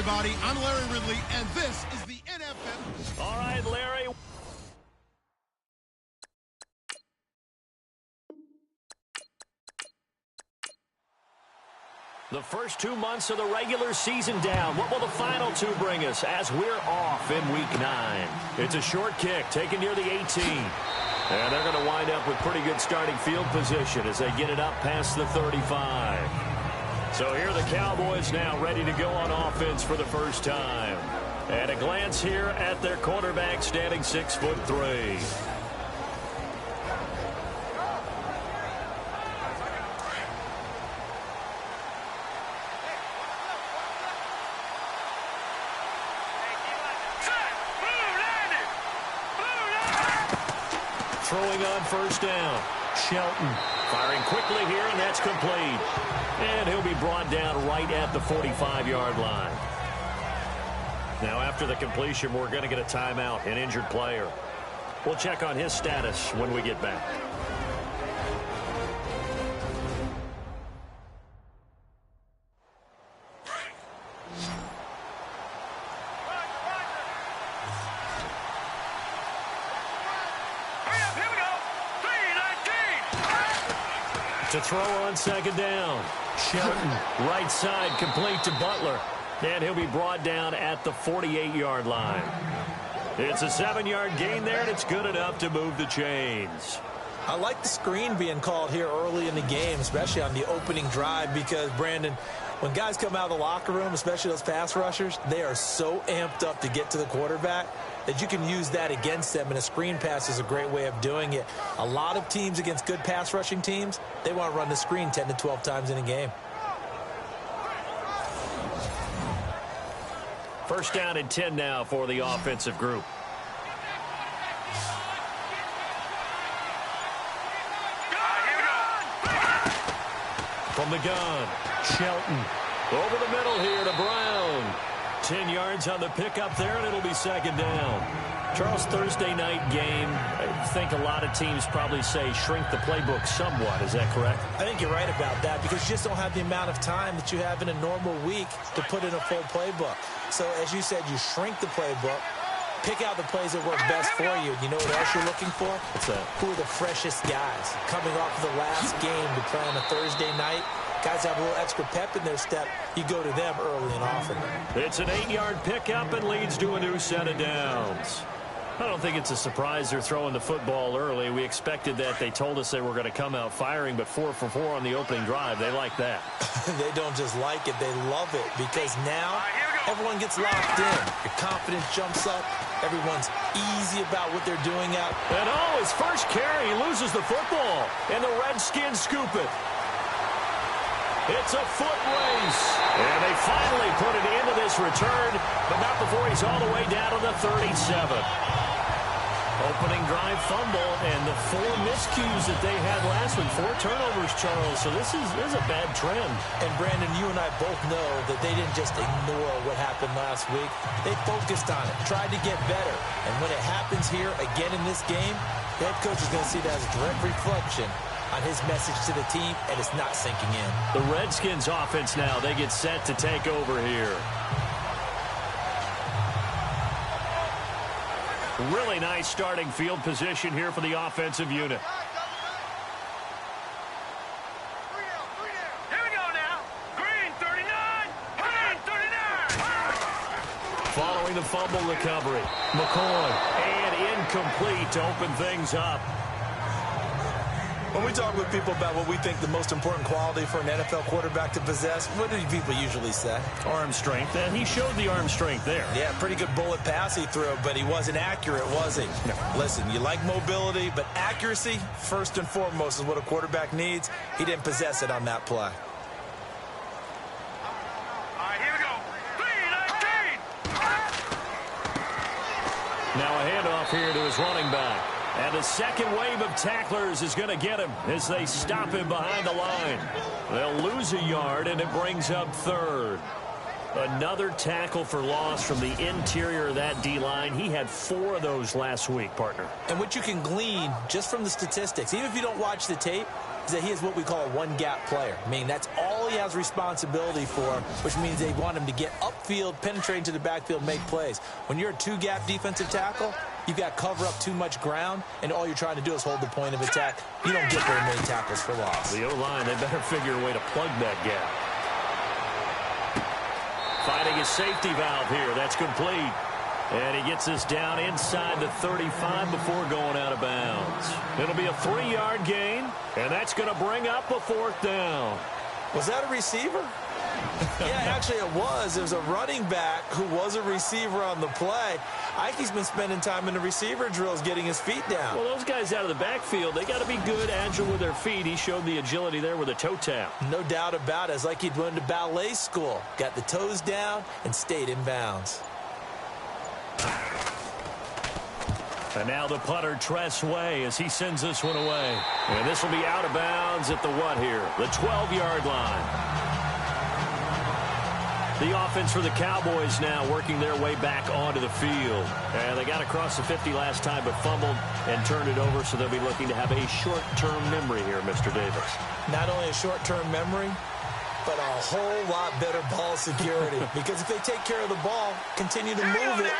everybody. I'm Larry Ridley, and this is the NFL. All right, Larry. The first 2 months of the regular season down. What will the final two bring us as we're off in Week 9? It's a short kick taken near the 18. And they're going to wind up with pretty good starting field position as they get it up past the 35. So here are the Cowboys now ready to go on offense for the first time. And a glance here at their quarterback standing 6'3". Throwing on first down. Shelton firing quickly here, and that's complete. And he'll be brought down right at the 45-yard line. Now, after the completion, we're going to get a timeout, an injured player. We'll check on his status when we get back. To throw on second down. Shelton, right side, complete to Butler. And he'll be brought down at the 48-yard line. It's a 7-yard gain there, and it's good enough to move the chains. I like the screen being called here early in the game, especially on the opening drive, because, Brandon, when guys come out of the locker room, especially those pass rushers, they are so amped up to get to the quarterback that you can use that against them, and a screen pass is a great way of doing it. A lot of teams against good pass rushing teams, they want to run the screen 10 to 12 times in a game. First down and 10 now for the offensive group. From the gun, Shelton. Over the middle here to Brown. 10 yards on the pickup there, and it'll be second down. Charles, Thursday night game, I think a lot of teams probably say shrink the playbook somewhat. Is that correct? I think you're right about that, because you just don't have the amount of time that you have in a normal week to put in a full playbook. So, as you said, you shrink the playbook, pick out the plays that work best for you. You know what else you're looking for? What's that? Who are the freshest guys coming off of the last game to play on a Thursday night? Guys have a little extra pep in their step. You go to them early and often. It's an 8-yard pickup and leads to a new set of downs. I don't think it's a surprise they're throwing the football early. We expected that. They told us they were going to come out firing, but 4 for 4 on the opening drive. They like that. They don't just like it. They love it, because now everyone gets locked in. Your confidence jumps up. Everyone's easy about what they're doing out. And his first carry, he loses the football, and the Redskins scoop it. It's a foot race. And they finally put it into this return, but not before he's all the way down to the 37. Opening drive fumble, and the 4 miscues that they had last week. 4 turnovers, Charles. So this is a bad trend. And, Brandon, you and I both know that they didn't just ignore what happened last week. They focused on it, tried to get better. And when it happens here again in this game, the head coach is going to see that as a direct reflection on his message to the team, and it's not sinking in. The Redskins offense now, they get set to take over here. Really nice starting field position here for the offensive unit. Here we go now. Green 39. Green 39. Following the fumble recovery, McCoy, and incomplete to open things up. When we talk with people about what we think the most important quality for an NFL quarterback to possess, what do people usually say? Arm strength, and he showed the arm strength there. Yeah, pretty good bullet pass he threw, but he wasn't accurate, was he? No. Listen, you like mobility, but accuracy, first and foremost, is what a quarterback needs. He didn't possess it on that play. All right, here we go. 3-19. Now a handoff here to his running back. And the second wave of tacklers is going to get him as they stop him behind the line. They'll lose a yard, and it brings up third. Another tackle for loss from the interior of that D-line. He had 4 of those last week, partner. And what you can glean just from the statistics, even if you don't watch the tape, is that he is what we call a one-gap player. I mean, that's all he has responsibility for, which means they want him to get upfield, penetrate into the backfield, make plays. When you're a two-gap defensive tackle, you've got to cover up too much ground, and all you're trying to do is hold the point of attack. You don't get very many tackles for loss. The O-line, they better figure a way to plug that gap. Finding his safety valve here. That's complete. And he gets this down inside the 35 before going out of bounds. It'll be a 3-yard gain, and that's going to bring up a 4th down. Was that a receiver? Yeah, actually it was. It was a running back who was a receiver on the play. Ikey's been spending time in the receiver drills getting his feet down. Well, those guys out of the backfield, they got to be good, agile with their feet. He showed the agility there with a toe tap. No doubt about it. It's like he'd went to ballet school. Got the toes down and stayed in bounds. And now the punter, Tress Way, as he sends this one away. And this will be out of bounds at the what here? The 12-yard line. The offense for the Cowboys now working their way back onto the field. And they got across the 50 last time but fumbled and turned it over, so they'll be looking to have a short-term memory here, Mr. Davis. Not only a short-term memory, but a whole lot better ball security. Because if they take care of the ball, continue to move it,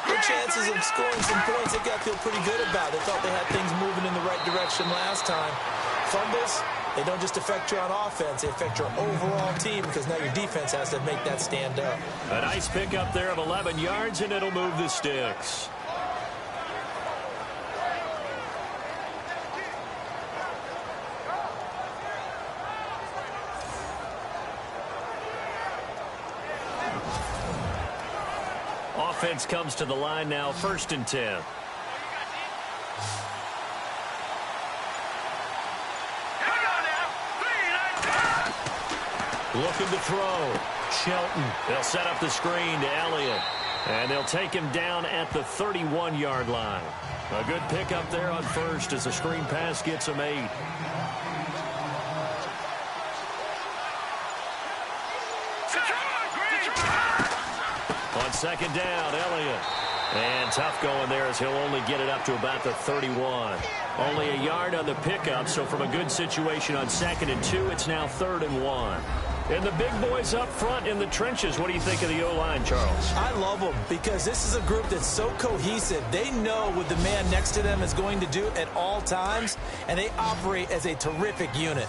their chances of scoring some points, they got to feel pretty good about. They thought they had things moving in the right direction last time. Fumbles, they don't just affect you on offense, they affect your overall team because now your defense has to make that stand up. A nice pickup there of 11 yards, and it'll move the sticks. Offense comes to the line now, 1st and 10. Looking to throw. Shelton. They'll set up the screen to Elliott. And they'll take him down at the 31-yard line. A good pickup there on 1st as the screen pass gets him 8. On 2nd down, Elliott. And tough going there as he'll only get it up to about the 31. Only a yard on the pickup, so from a good situation on 2nd and 2, it's now 3rd and 1. And the big boys up front in the trenches. What do you think of the O-line, Charles? I love them because this is a group that's so cohesive. They know what the man next to them is going to do at all times, and they operate as a terrific unit.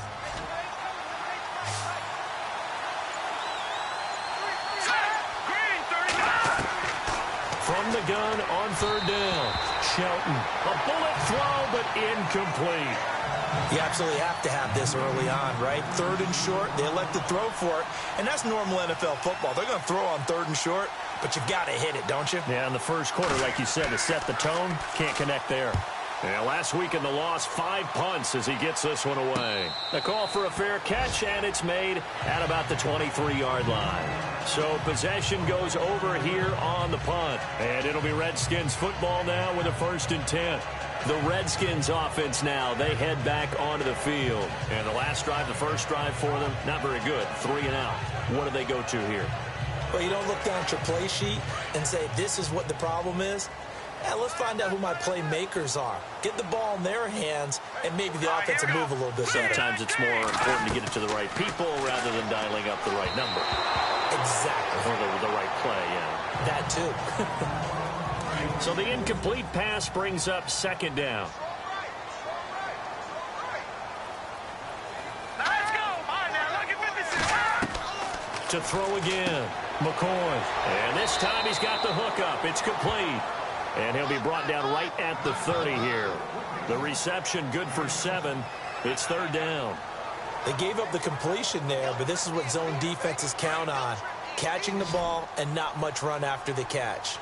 From the gun on 3rd down. Shelton. A bullet throw, but incomplete. You absolutely have to have this early on, right? 3rd and short, they elect to throw for it, and that's normal NFL football. They're going to throw on 3rd and short, but you've got to hit it, don't you? Yeah, in the first quarter, like you said, to set the tone, can't connect there. Yeah, last week in the loss, 5 punts as he gets this one away. A call for a fair catch, and it's made at about the 23-yard line. So possession goes over here on the punt. And it'll be Redskins football now with a 1st and 10. The Redskins offense now, they head back onto the field. And the last drive, the first drive for them, not very good. 3 and out. What do they go to here? Well, you don't look down at your play sheet and say, this is what the problem is. Yeah, let's find out who my playmakers are. Get the ball in their hands, and maybe the offense will move a little bit better. Sometimes it's more important to get it to the right people rather than dialing up the right number. Exactly. Or the right play, yeah. That too. So the incomplete pass brings up 2nd down. Let's go. On now. Look at 56. To throw again. McCoy. And this time he's got the hook up. It's complete. And he'll be brought down right at the 30 here. The reception good for 7. It's 3rd down. They gave up the completion there, but this is what zone defenses count on. Catching the ball and not much run after the catch.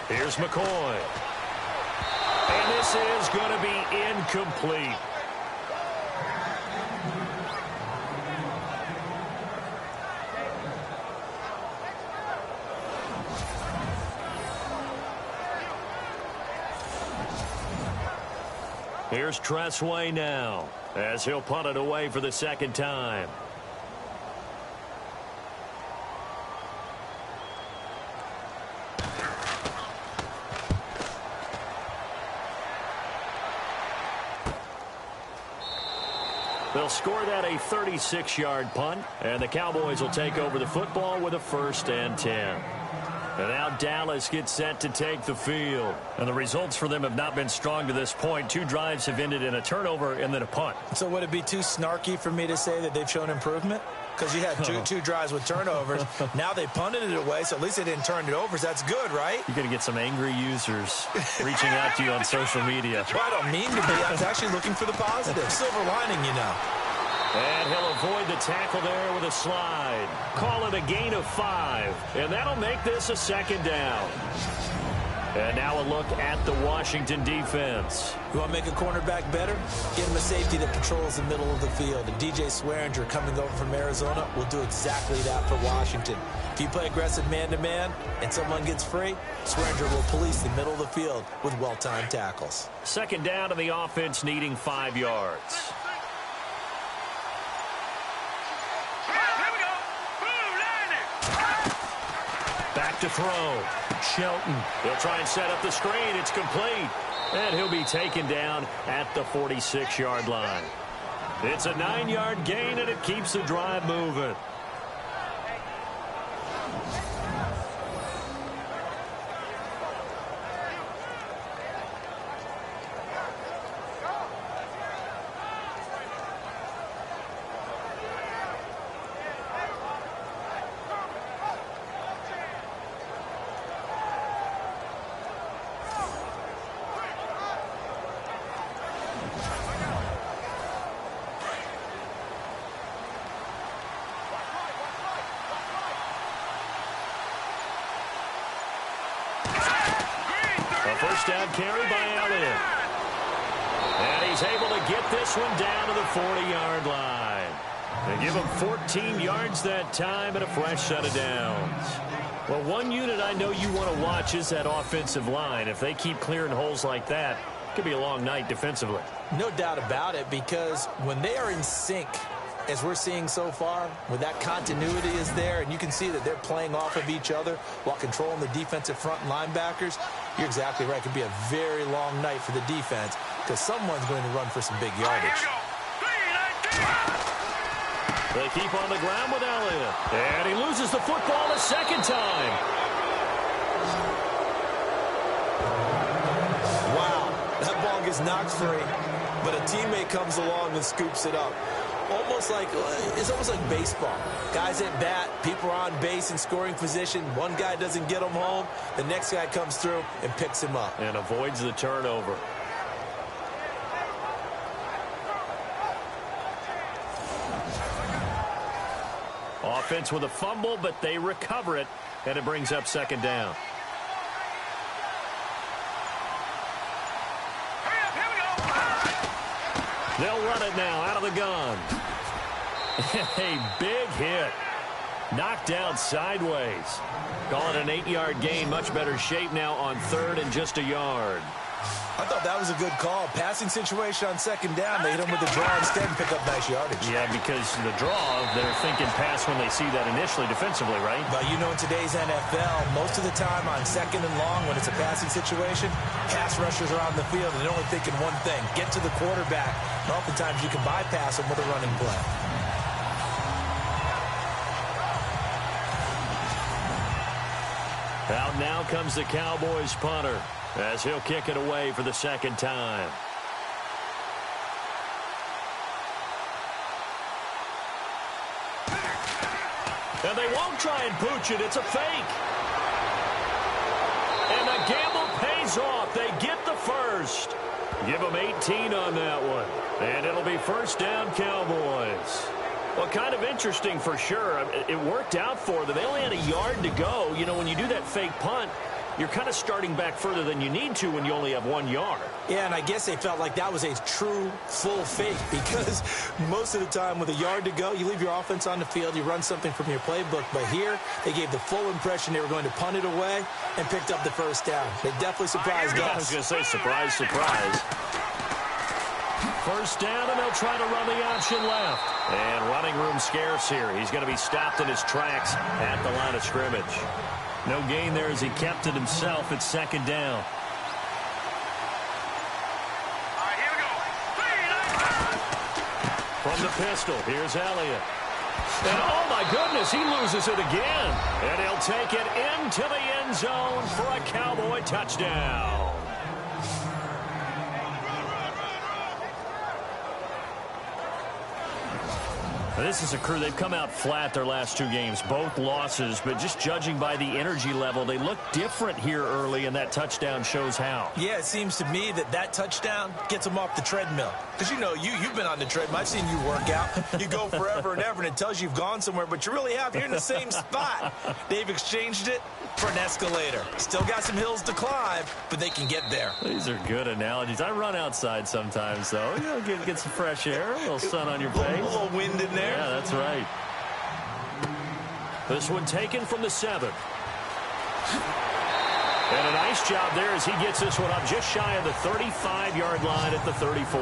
Here's McCoy. And this is going to be incomplete. Here's Tress Way now as he'll punt it away for the 2nd time. They'll score that a 36-yard punt, and the Cowboys will take over the football with a 1st and 10. And now Dallas gets set to take the field. And the results for them have not been strong to this point. 2 drives have ended in a turnover and then a punt. So would it be too snarky for me to say that they've shown improvement? Because you had two drives with turnovers. Now they punted it away, so at least they didn't turn it over. So that's good, right? You're going to get some angry users reaching out to you on social media. Well, I don't mean to be. I was actually looking for the positive. Silver lining, you know. And he'll avoid the tackle there with a slide. Call it a gain of 5. And that'll make this a 2nd down. And now a look at the Washington defense. You want to make a cornerback better? Get him a safety that patrols the middle of the field. And DJ Swearinger, coming over from Arizona, will do exactly that for Washington. If you play aggressive man-to-man and someone gets free, Swearinger will police the middle of the field with well-timed tackles. 2nd down and the offense needing 5 yards. Back to throw. Shelton. He'll try and set up the screen. It's complete. And he'll be taken down at the 46-yard line. It's a 9-yard gain, and it keeps the drive moving. First down carry by Elliott. And he's able to get this one down to the 40-yard line. They give him 14 yards that time and a fresh set of downs. Well, one unit I know you want to watch is that offensive line. If they keep clearing holes like that, it could be a long night defensively. No doubt about it, because when they are in sync, as we're seeing so far, when that continuity is there, and you can see that they're playing off of each other while controlling the defensive front linebackers, you're exactly right. It could be a very long night for the defense because someone's going to run for some big yardage. They keep on the ground with Elliott. And he loses the football a 2nd time. Wow, that ball gets knocked free, but a teammate comes along and scoops it up. It's almost like baseball. Guys at bat, people are on base in scoring position. One guy doesn't get him home. The next guy comes through and picks him up. And avoids the turnover. Offense with a fumble, but they recover it, and it brings up 2nd down. They'll run it now out of the gun. A big hit. Knocked down sideways. Call it an 8-yard gain. Much better shape now on 3rd and just a yard. I thought that was a good call. Passing situation on 2nd down. They hit him with the draw instead and pick up nice yardage. Yeah, because the draw, they're thinking pass when they see that initially defensively, right? But you know, in today's NFL, most of the time on 2nd and long, when it's a passing situation, pass rushers are on the field and they're only thinking one thing: get to the quarterback. And oftentimes you can bypass them with a running play. Out now comes the Cowboys punter as he'll kick it away for the 2nd time. And they won't try and pooch it. It's a fake. And the gamble pays off. They get the first. Give them 18 on that one. And it'll be 1st down Cowboys. Well, kind of interesting for sure. It worked out for them. They only had a yard to go. You know, when you do that fake punt, you're kind of starting back further than you need to when you only have 1 yard. Yeah, and I guess they felt like that was a true full fake because most of the time with a yard to go, you leave your offense on the field, you run something from your playbook. But here, they gave the full impression they were going to punt it away and picked up the 1st down. They definitely surprised us. I was going to say surprise, surprise. 1st down, and they'll try to run the option left. And running room scarce here. He's going to be stopped in his tracks at the line of scrimmage. No gain there as he kept it himself at 2nd down. From From the pistol, here's Elliott. And oh my goodness, he loses it again. And he'll take it into the end zone for a Cowboy touchdown. This is a crew, they've come out flat their last 2 games, both losses, but just judging by the energy level, they look different here early, and that touchdown shows how. Yeah, it seems to me that touchdown gets them off the treadmill. Because, you know, you've been on the treadmill. I've seen you work out. You go forever and ever, and it tells you you've gone somewhere, but you really have. You're in the same spot. They've exchanged it for an escalator. Still got some hills to climb, but they can get there. These are good analogies. I run outside sometimes, though. You know, get some fresh air, a little sun on your face. A little wind in there. Yeah, that's right. This one taken from the 7. And a nice job there as he gets this one up just shy of the 35-yard line at the 34.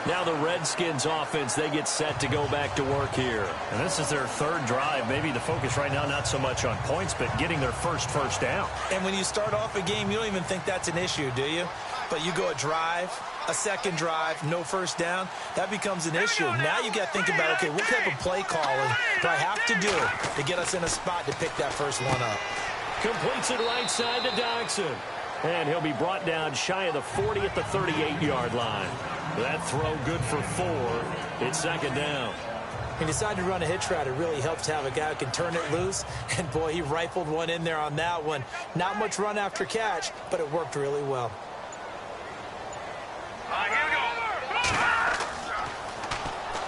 Now the Redskins offense, they get set to go back to work here. And this is their 3rd drive. Maybe the focus right now not so much on points, but getting their first down. And when you start off a game, you don't even think that's an issue, do you? But you go a drive, a second drive, no first down, that becomes an issue. Now you got to think about, okay, what type of play calling do I have to do to get us in a spot to pick that first one up? Completes it right side to Dodson. And he'll be brought down shy of the 40 at the 38-yard line. That throw good for 4. It's 2nd down. He decided to run a hitch route. It really helps to have a guy who can turn it loose. And, boy, he rifled one in there on that one. Not much run after catch, but it worked really well. Here we go.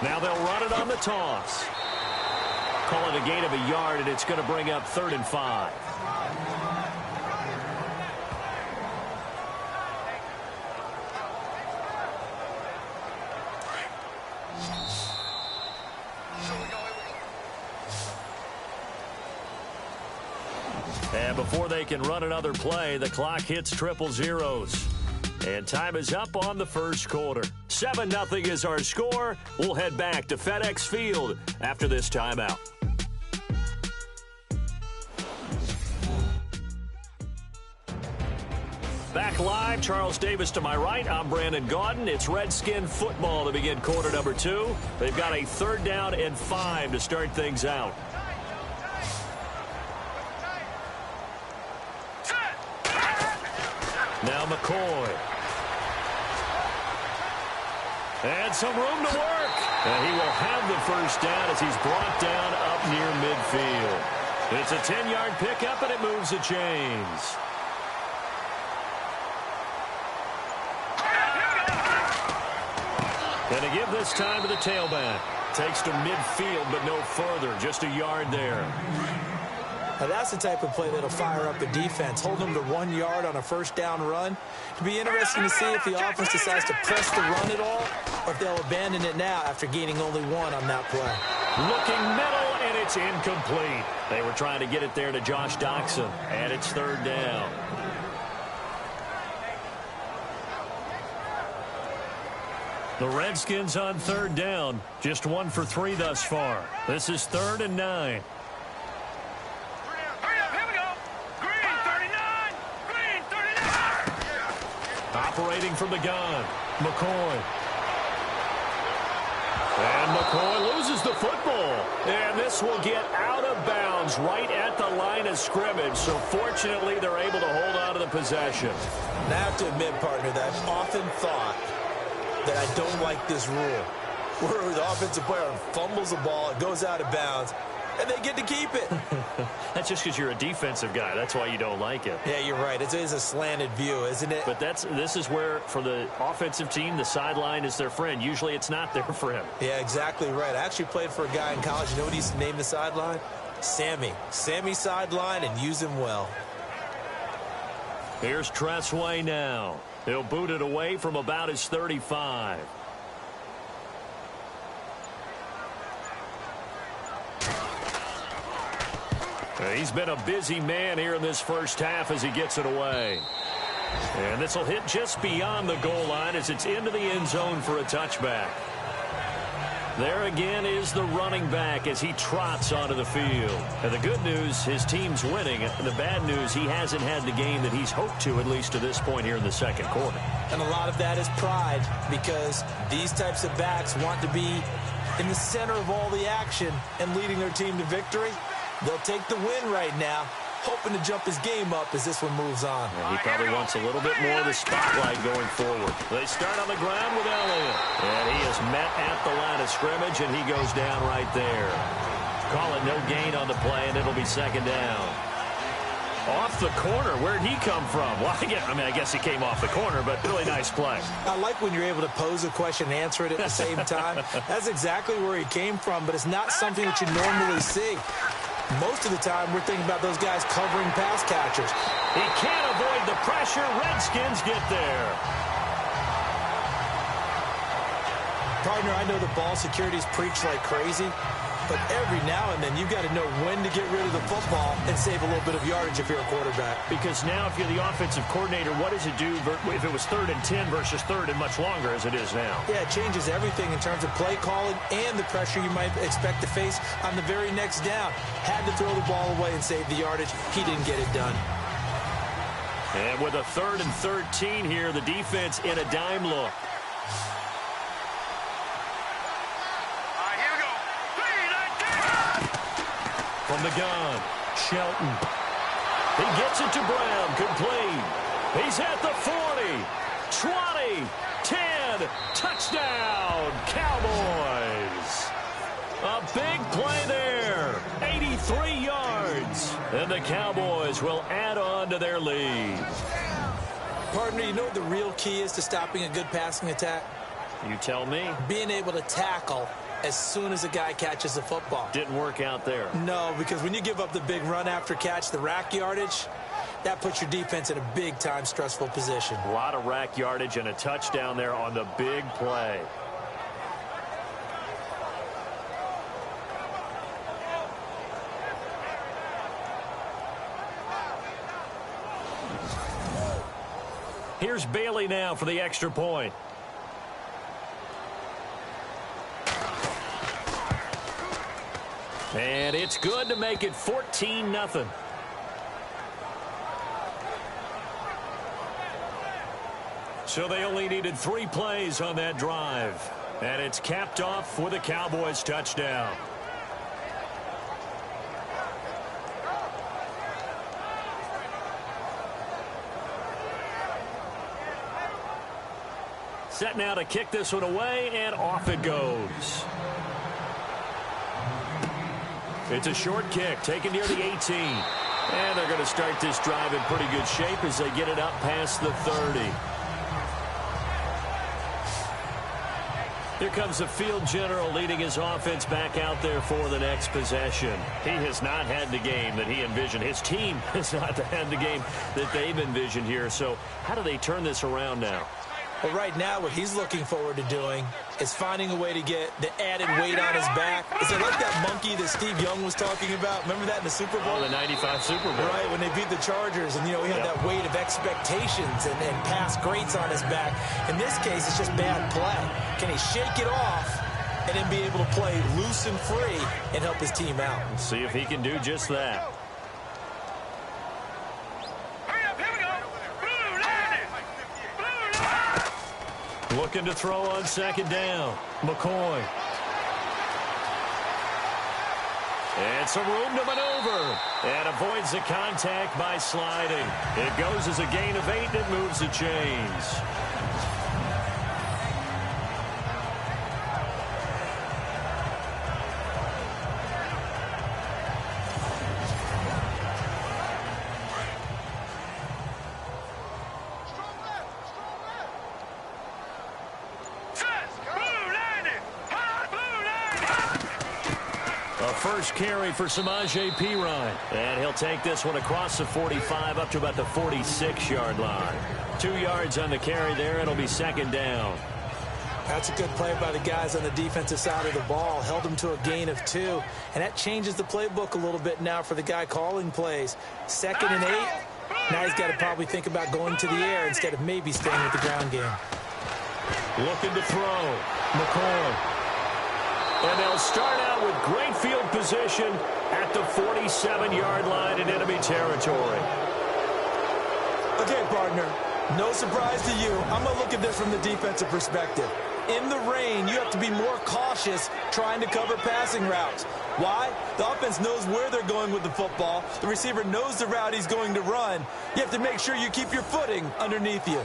Now they'll run it on the toss. Call it a gain of a yard, and it's going to bring up 3rd and 5. And before they can run another play, the clock hits triple zeros. And time is up on the first quarter. 7-0 is our score. We'll head back to FedEx Field after this timeout. Back live, Charles Davis to my right. I'm Brandon Gaudin. It's Redskin football to begin quarter number 2. They've got a 3rd down and 5 to start things out. Now McCoy. And some room to work. And he will have the first down as he's brought down up near midfield. It's a 10-yard pickup, and it moves the chains. And to give this time to the tailback. Takes to midfield, but no further. Just a yard there. Now that's the type of play that'll fire up a defense. Hold them to 1 yard on a first down run. It'll be interesting to see if the offense decides to press the run at all, or if they'll abandon it now after gaining only 1 on that play. Looking middle, and it's incomplete. They were trying to get it there to Josh Doxson, and it's 3rd down. The Redskins on 3rd down, just 1 for 3 thus far. This is 3rd and 9. Operating from the gun, McCoy. And McCoy loses the football. And this will get out of bounds right at the line of scrimmage. So fortunately, they're able to hold on to the possession. And I have to admit, partner, that I've often thought that I don't like this rule, where the offensive player fumbles the ball, it goes out of bounds, and they get to keep it. That's just because you're a defensive guy. That's why you don't like it. Yeah, you're right. It is a slanted view, isn't it? But this is where, for the offensive team, the sideline is their friend. Usually it's not their friend. Yeah, exactly right. I actually played for a guy in college. You know what he used to name the sideline? Sammy. Sammy sideline, and use him well. Here's Tressway now. He'll boot it away from about his 35. He's been a busy man here in this first half as he gets it away. And this will hit just beyond the goal line as it's into the end zone for a touchback. There again is the running back as he trots onto the field. And the good news, his team's winning. The bad news, he hasn't had the game that he's hoped to, at least to this point here in the second quarter. And a lot of that is pride, because these types of backs want to be in the center of all the action and leading their team to victory. They'll take the win right now, hoping to jump his game up as this one moves on. Well, he probably wants a little bit more of the spotlight going forward. They start on the ground with Elliott. And he is met at the line of scrimmage, and he goes down right there. Call it no gain on the play, and it'll be second down. Off the corner. Where'd he come from? Well, I guess he came off the corner, but really nice play. I like when you're able to pose a question and answer it at the same time. That's exactly where he came from, but it's not something that you normally see. Most of the time, we're thinking about those guys covering pass catchers. He can't avoid the pressure. Redskins get there. Partner, I know the ball security's preached like crazy, but every now and then you've got to know when to get rid of the football and save a little bit of yardage if you're a quarterback. Because now if you're the offensive coordinator, what does it do if it was 3rd and 10 versus 3rd and much longer as it is now? Yeah, it changes everything in terms of play calling and the pressure you might expect to face on the very next down. Had to throw the ball away and save the yardage. He didn't get it done. And with a 3rd and 13 here, the defense in a dime look. From the gun, Shelton. He gets it to Brown, complete. He's at the 40, 20, 10, touchdown, Cowboys. A big play there, 83 yards. And the Cowboys will add on to their lead. Partner, you know what the real key is to stopping a good passing attack? You tell me. Being able to tackle as soon as a guy catches the football. Didn't work out there. No, because when you give up the big run after catch, the rack yardage, that puts your defense in a big-time stressful position. A lot of rack yardage and a touchdown there on the big play. Here's Bailey now for the extra point. And it's good to make it 14-0. So they only needed 3 plays on that drive. And it's capped off with a Cowboys touchdown. Set now to kick this one away, and off it goes. It's a short kick, taken near the 18. And they're going to start this drive in pretty good shape as they get it up past the 30. Here comes the field general leading his offense back out there for the next possession. He has not had the game that he envisioned. His team has not had the game that they've envisioned here. So how do they turn this around now? Well, right now, what he's looking forward to doing is finding a way to get the added weight on his back. Is it like that monkey that Steve Young was talking about? Remember that in the Super Bowl? Oh, the 95 Super Bowl. Right, when they beat the Chargers, and, you know, he had that weight of expectations and past greats on his back. In this case, it's just bad play. Can he shake it off and then be able to play loose and free and help his team out? See if he can do just that. Looking to throw on second down. McCoy. And some room to maneuver. And avoids the contact by sliding. It goes as a gain of 8 and it moves the chains. First carry for Samaje Perine. And he'll take this one across the 45 up to about the 46-yard line. 2 yards on the carry there. It'll be second down. That's a good play by the guys on the defensive side of the ball. Held them to a gain of 2. And that changes the playbook a little bit now for the guy calling plays. 2nd and 8. Now he's got to probably think about going to the air instead of maybe staying with the ground game. Looking to throw. McCoy. And they'll start out with great field position at the 47-yard line in enemy territory. Okay, partner, no surprise to you. I'm going to look at this from the defensive perspective. In the rain, you have to be more cautious trying to cover passing routes. Why? The offense knows where they're going with the football. The receiver knows the route he's going to run. You have to make sure you keep your footing underneath you.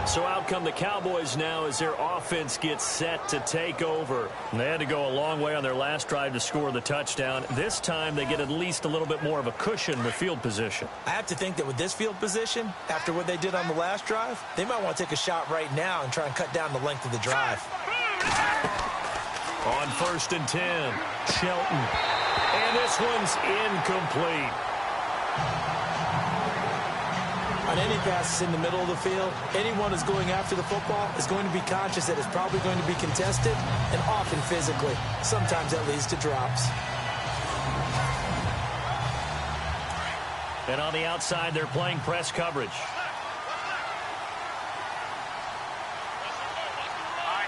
So out come the Cowboys now as their offense gets set to take over. And they had to go a long way on their last drive to score the touchdown. This time they get at least a little bit more of a cushion with field position. I have to think that with this field position, after what they did on the last drive, they might want to take a shot right now and try and cut down the length of the drive. On 1st and 10, Shelton. And this one's incomplete. On any passes in the middle of the field, anyone who's going after the football is going to be conscious that it's probably going to be contested and often physically. Sometimes that leads to drops. And on the outside, they're playing press coverage.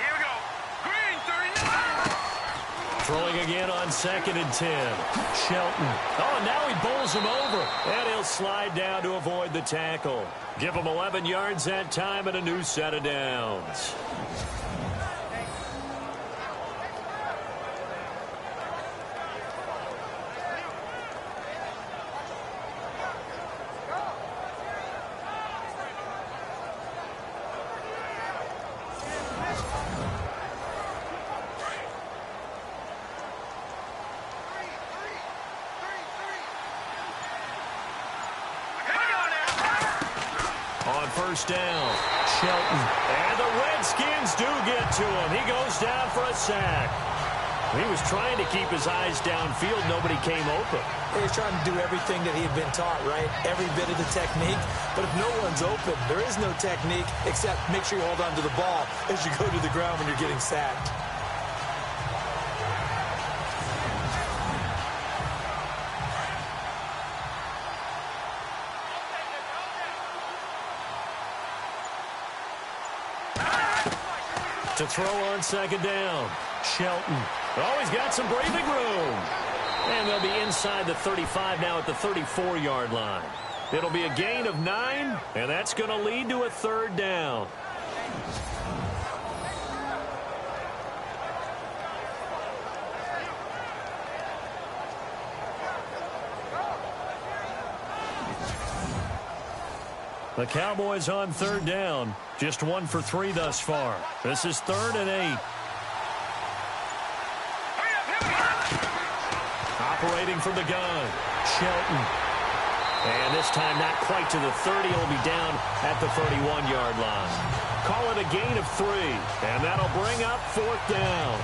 Here we go. Green, 39. Throwing again on 2nd and 10. Shelton. Oh, and now he bowls him over. And he'll slide down to avoid the tackle. Give him 11 yards that time and a new set of downs. On 1st down, Shelton. And the Redskins do get to him. He goes down for a sack. He was trying to keep his eyes downfield. Nobody came open. He's trying to do everything that he had been taught, right? Every bit of the technique. But if no one's open, there is no technique except make sure you hold on to the ball as you go to the ground when you're getting sacked. To throw on 2nd down, Shelton. Oh, he's got some breathing room. And they'll be inside the 35 now at the 34-yard line. It'll be a gain of 9, and that's going to lead to a 3rd down. The Cowboys on 3rd down. Just 1 for 3 thus far. This is 3rd and 8. Operating from the gun, Shelton. And this time not quite to the 30. He'll be down at the 31-yard line. Call it a gain of 3. And that'll bring up 4th down.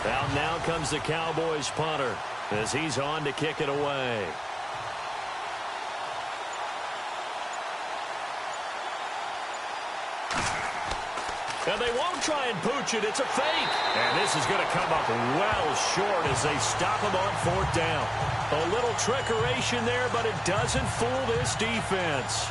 Out now comes the Cowboys punter as he's on to kick it away. And they won't try and pooch it. It's a fake. And this is going to come up well short as they stop him on 4th down. A little trickeration there, but it doesn't fool this defense.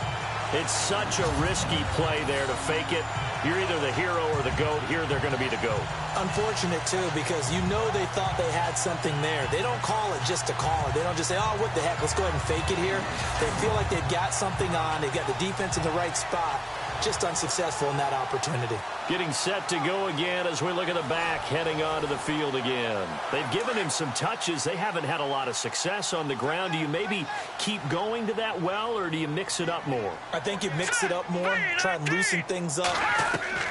It's such a risky play there to fake it. You're either the hero or the GOAT. Here they're going to be the GOAT. Unfortunate, too, because you know they thought they had something there. They don't call it just to call it. They don't just say, oh, what the heck, let's go ahead and fake it here. They feel like they've got something on. They've got the defense in the right spot. Just unsuccessful in that opportunity. Getting set to go again as we look at the back heading onto the field again. They've given him some touches. They haven't had a lot of success on the ground. Do you maybe keep going to that well, or do you mix it up more? I think you mix it up more, try and loosen things up.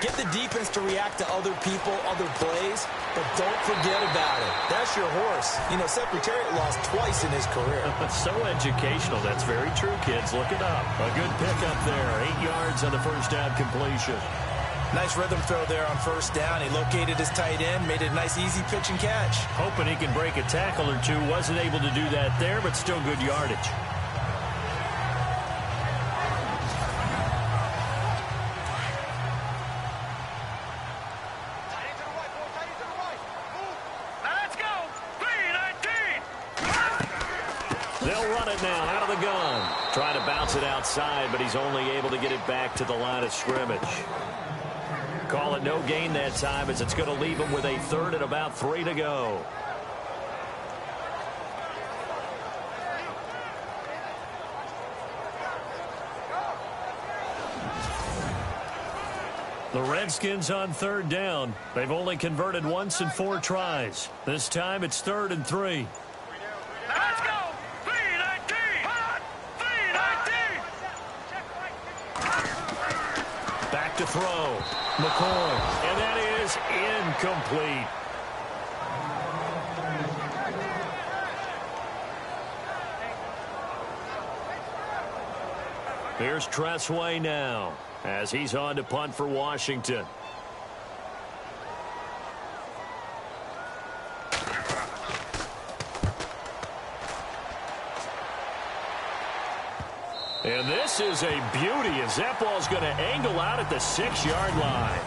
Get the defense to react to other people, other plays, but don't forget about it. That's your horse. You know, Secretariat lost twice in his career. So educational. That's very true, kids. Look it up. A good pickup there. 8 yards on the first down completion. Nice rhythm throw there on 1st down. He located his tight end, made it a nice easy pitch and catch. Hoping he can break a tackle or two. Wasn't able to do that there, but still good yardage. Let's They'll run it now out of the gun. Trying to bounce it outside, but he's only able to get it back to the line of scrimmage. Call it no gain that time, as it's going to leave him with a third and about 3 to go. The Redskins on 3rd down. They've only converted once in 4 tries. This time it's 3rd and 3. Let's go! 319! 319! Back to throw. McCoy. And that is incomplete. Here's Tressway now, as he's on to punt for Washington. And this is a beauty, as that ball's going to angle out at the 6-yard line.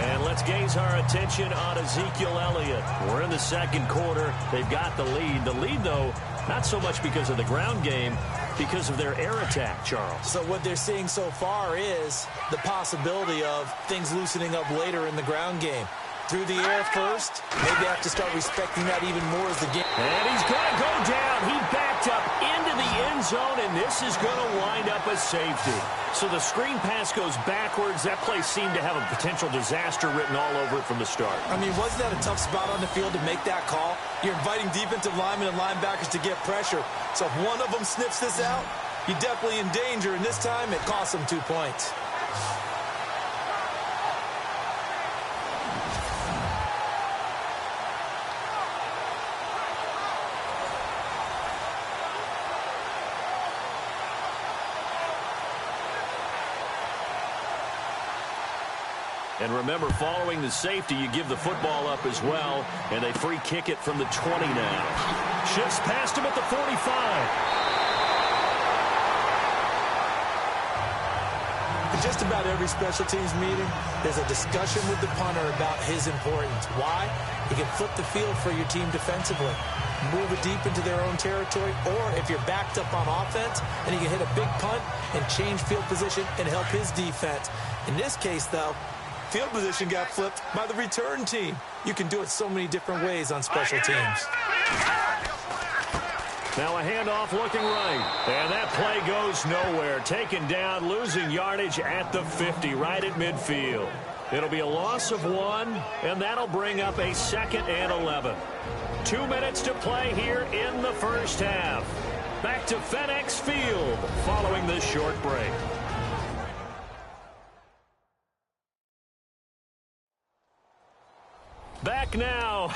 And let's gaze our attention on Ezekiel Elliott. We're in the 2nd quarter. They've got the lead. The lead, though, not so much because of the ground game, because of their air attack, Charles. So what they're seeing so far is the possibility of things loosening up later in the ground game. Through the air first, maybe have to start respecting that even more as the game. And he's going to go down. He backed up into the end zone, and this is going to wind up a safety. So the screen pass goes backwards. That play seemed to have a potential disaster written all over it from the start. I mean, wasn't that a tough spot on the field to make that call? You're inviting defensive linemen and linebackers to get pressure. So if one of them sniffs this out, you're definitely in danger, and this time it costs them 2 points. And remember, following the safety, you give the football up as well, and they free kick it from the 20 now. Shifts past him at the 45. In just about every special teams meeting, there's a discussion with the punter about his importance. Why? He can flip the field for your team defensively, move it deep into their own territory, or if you're backed up on offense, and he can hit a big punt and change field position and help his defense. In this case, though, field position got flipped by the return team. You can do it so many different ways on special teams. Now a handoff looking right. And that play goes nowhere. Taken down, losing yardage at the 50, right at midfield. It'll be a loss of 1, and that'll bring up a 2nd and 11. 2 minutes to play here in the first half. Back to FedEx Field following this short break. Back now,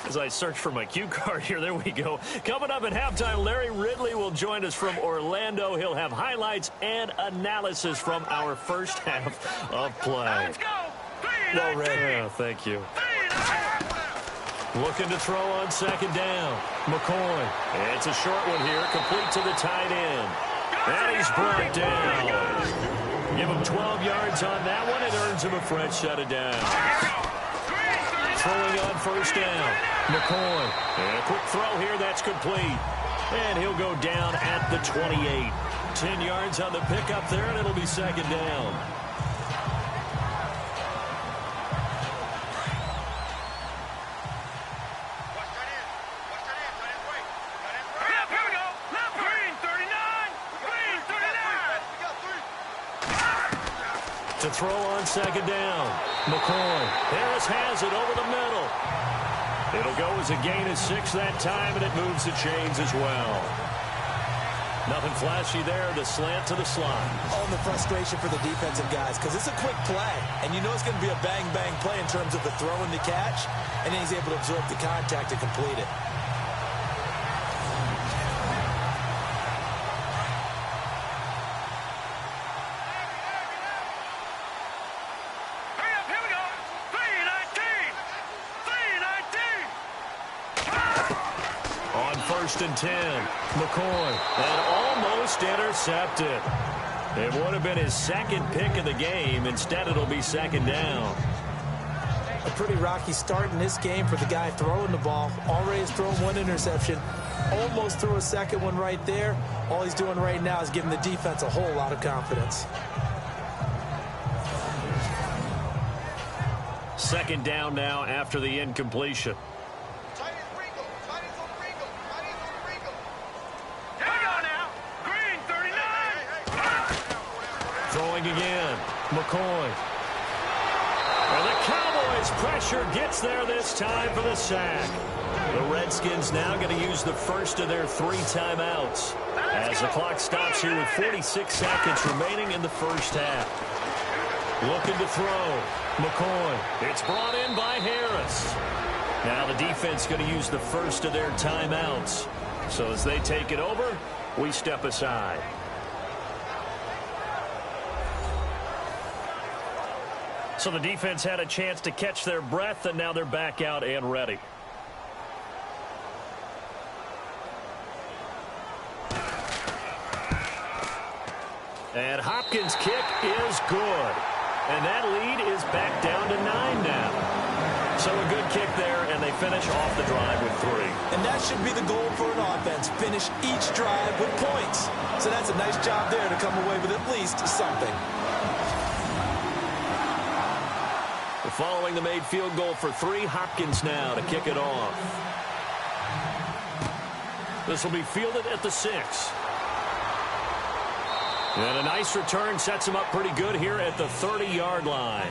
as I search for my cue card here, there we go. Coming up at halftime, Larry Ridley will join us from Orlando. He'll have highlights and analysis from our first half of play. Let's go! Well read. Yeah, thank you. Looking to throw on 2nd down. McCoy. It's a short one here, complete to the tight end. And he's brought down. Give him 12 yards on that one. It earns him a fresh set of downs. Throwing on 1st down. McCoy. And a quick throw here. That's complete. And he'll go down at the 28. 10 yards on the pickup there, and it'll be 2nd down. To throw on 2nd down. McCoy. Harris has it over the middle. It'll go as a gain of 6 that time, and it moves the chains as well. Nothing flashy there. The slant to the slot. Oh, the frustration for the defensive guys, because it's a quick play, and you know it's going to be a bang-bang play in terms of the throw and the catch, and then he's able to absorb the contact to complete it. On 1st and 10, McCoy, and almost intercepted. It would have been his second pick of the game. Instead, it'll be second down. A pretty rocky start in this game for the guy throwing the ball. Already has thrown one interception. Almost threw a second one right there. All he's doing right now is giving the defense a whole lot of confidence. Second down now after the incompletion. Throwing again. McCoy. And the Cowboys pressure gets there this time for the sack. The Redskins now going to use the first of their 3 timeouts as the clock stops here with 46 seconds remaining in the first half. Looking to throw. McCoy. It's brought in by Harris. Now the defense going to use the first of their timeouts. So as they take it over, we step aside. So the defense had a chance to catch their breath, and now they're back out and ready. And Hopkins' kick is good. And that lead is back down to 9 now. So a good kick there, and they finish off the drive with 3. And that should be the goal for an offense. Finish each drive with points. So that's a nice job there to come away with at least something. Following the made field goal for 3, Hopkins now to kick it off. This will be fielded at the 6. And a nice return sets him up pretty good here at the 30-yard line.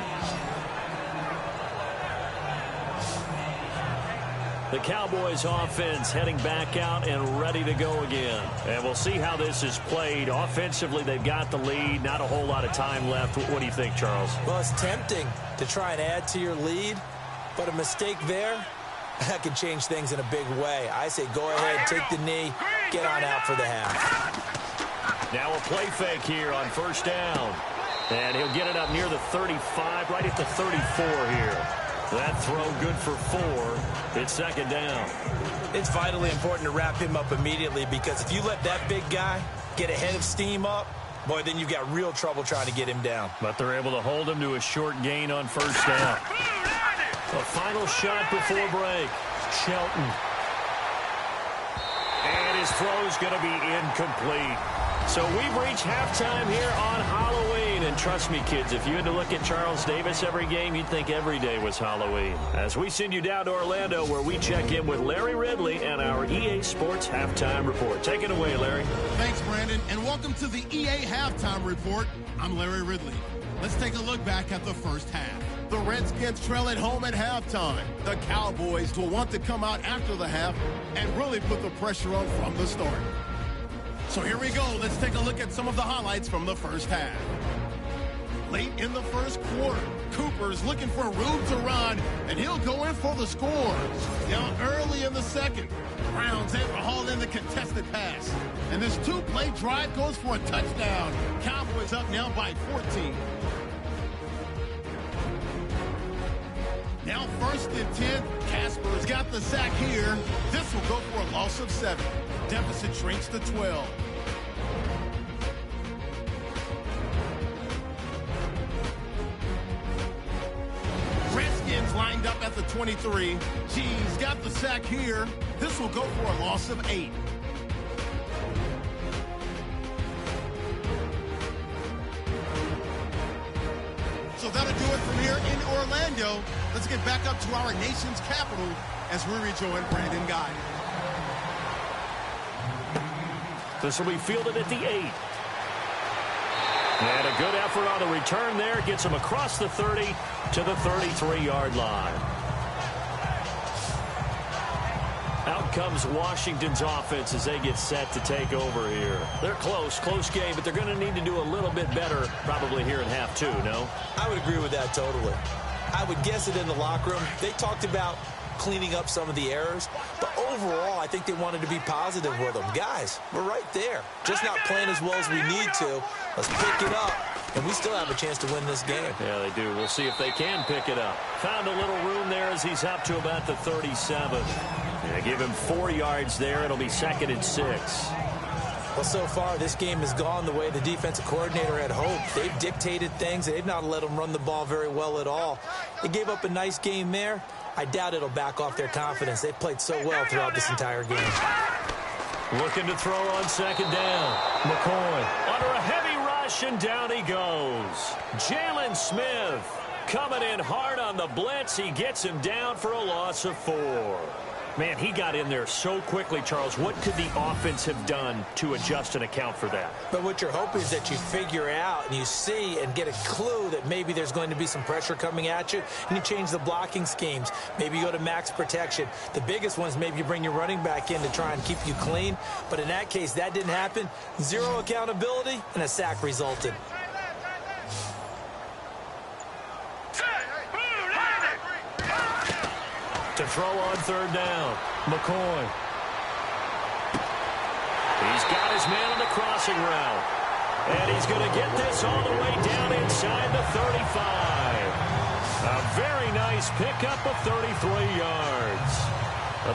The Cowboys offense heading back out and ready to go again. And we'll see how this is played. Offensively, they've got the lead. Not a whole lot of time left. What do you think, Charles? Well, it's tempting to try and add to your lead, but a mistake there, that can change things in a big way. I say go ahead, take the knee, get on out for the half. Now a play fake here on first down. And he'll get it up near the 35, right at the 34 here. That throw good for 4. It's second down. It's vitally important to wrap him up immediately, because if you let that big guy get a head of steam up, boy, then you've got real trouble trying to get him down. But they're able to hold him to a short gain on first down. A final shot before break. Shelton. And his throw's going to be incomplete. So we've reached halftime here on Halloween. And trust me, kids, if you had to look at Charles Davis every game, you'd think every day was Halloween. As we send you down to Orlando, where we check in with Larry Ridley and our EA Sports Halftime Report. Take it away, Larry. Thanks, Brandon, and welcome to the EA Halftime Report. I'm Larry Ridley. Let's take a look back at the first half. The Redskins trail at home at halftime. The Cowboys will want to come out after the half and really put the pressure on from the start. So here we go. Let's take a look at some of the highlights from the first half. Late in the first quarter, Cooper's looking for room to run, and he'll go in for the score. Now early in the second, Browns able to haul in the contested pass. And this 2-play drive goes for a touchdown. Cowboys up now by 14. Now 1st and 10, Casper's got the sack here. This will go for a loss of 7. Deficit shrinks to 12. Redskins lined up at the 23. G's got the sack here. This will go for a loss of 8. So that'll do it from here in Orlando. Let's get back up to our nation's capital as we rejoin Brandon Guy. This will be fielded at the 8. And a good effort on the return there. Gets him across the 30 to the 33-yard line. Out comes Washington's offense as they get set to take over here. They're close game, but they're going to need to do a little bit better probably here in half 2, no? I would agree with that totally. I would guess it in the locker room. They talked about cleaning up some of the errors, but overall, I think they wanted to be positive with them. Guys, we're right there. Just not playing as well as we need to. Let's pick it up, and we still have a chance to win this game. Yeah, they do. We'll see if they can pick it up. Found a little room there as he's up to about the 37. Yeah, give him 4 yards there. It'll be 2nd and 6. Well, so far, this game has gone the way the defensive coordinator had hoped. They've dictated things. They've not let them run the ball very well at all. They gave up a nice game there. I doubt it'll back off their confidence. They've played so well throughout this entire game. Looking to throw on second down. McCoy under a heavy rush, and down he goes. Jalen Smith coming in hard on the blitz. He gets him down for a loss of 4. Man, he got in there so quickly, Charles. What could the offense have done to adjust and account for that? But what you're hoping is that you figure out and you see and get a clue that maybe there's going to be some pressure coming at you, and you change the blocking schemes. Maybe you go to max protection. The biggest one is maybe you bring your running back in to try and keep you clean. But in that case, that didn't happen. 0 accountability, and a sack resulted. To throw on third down, McCoy. He's got his man on the crossing route. And he's going to get this all the way down inside the 35. A very nice pickup of 33 yards.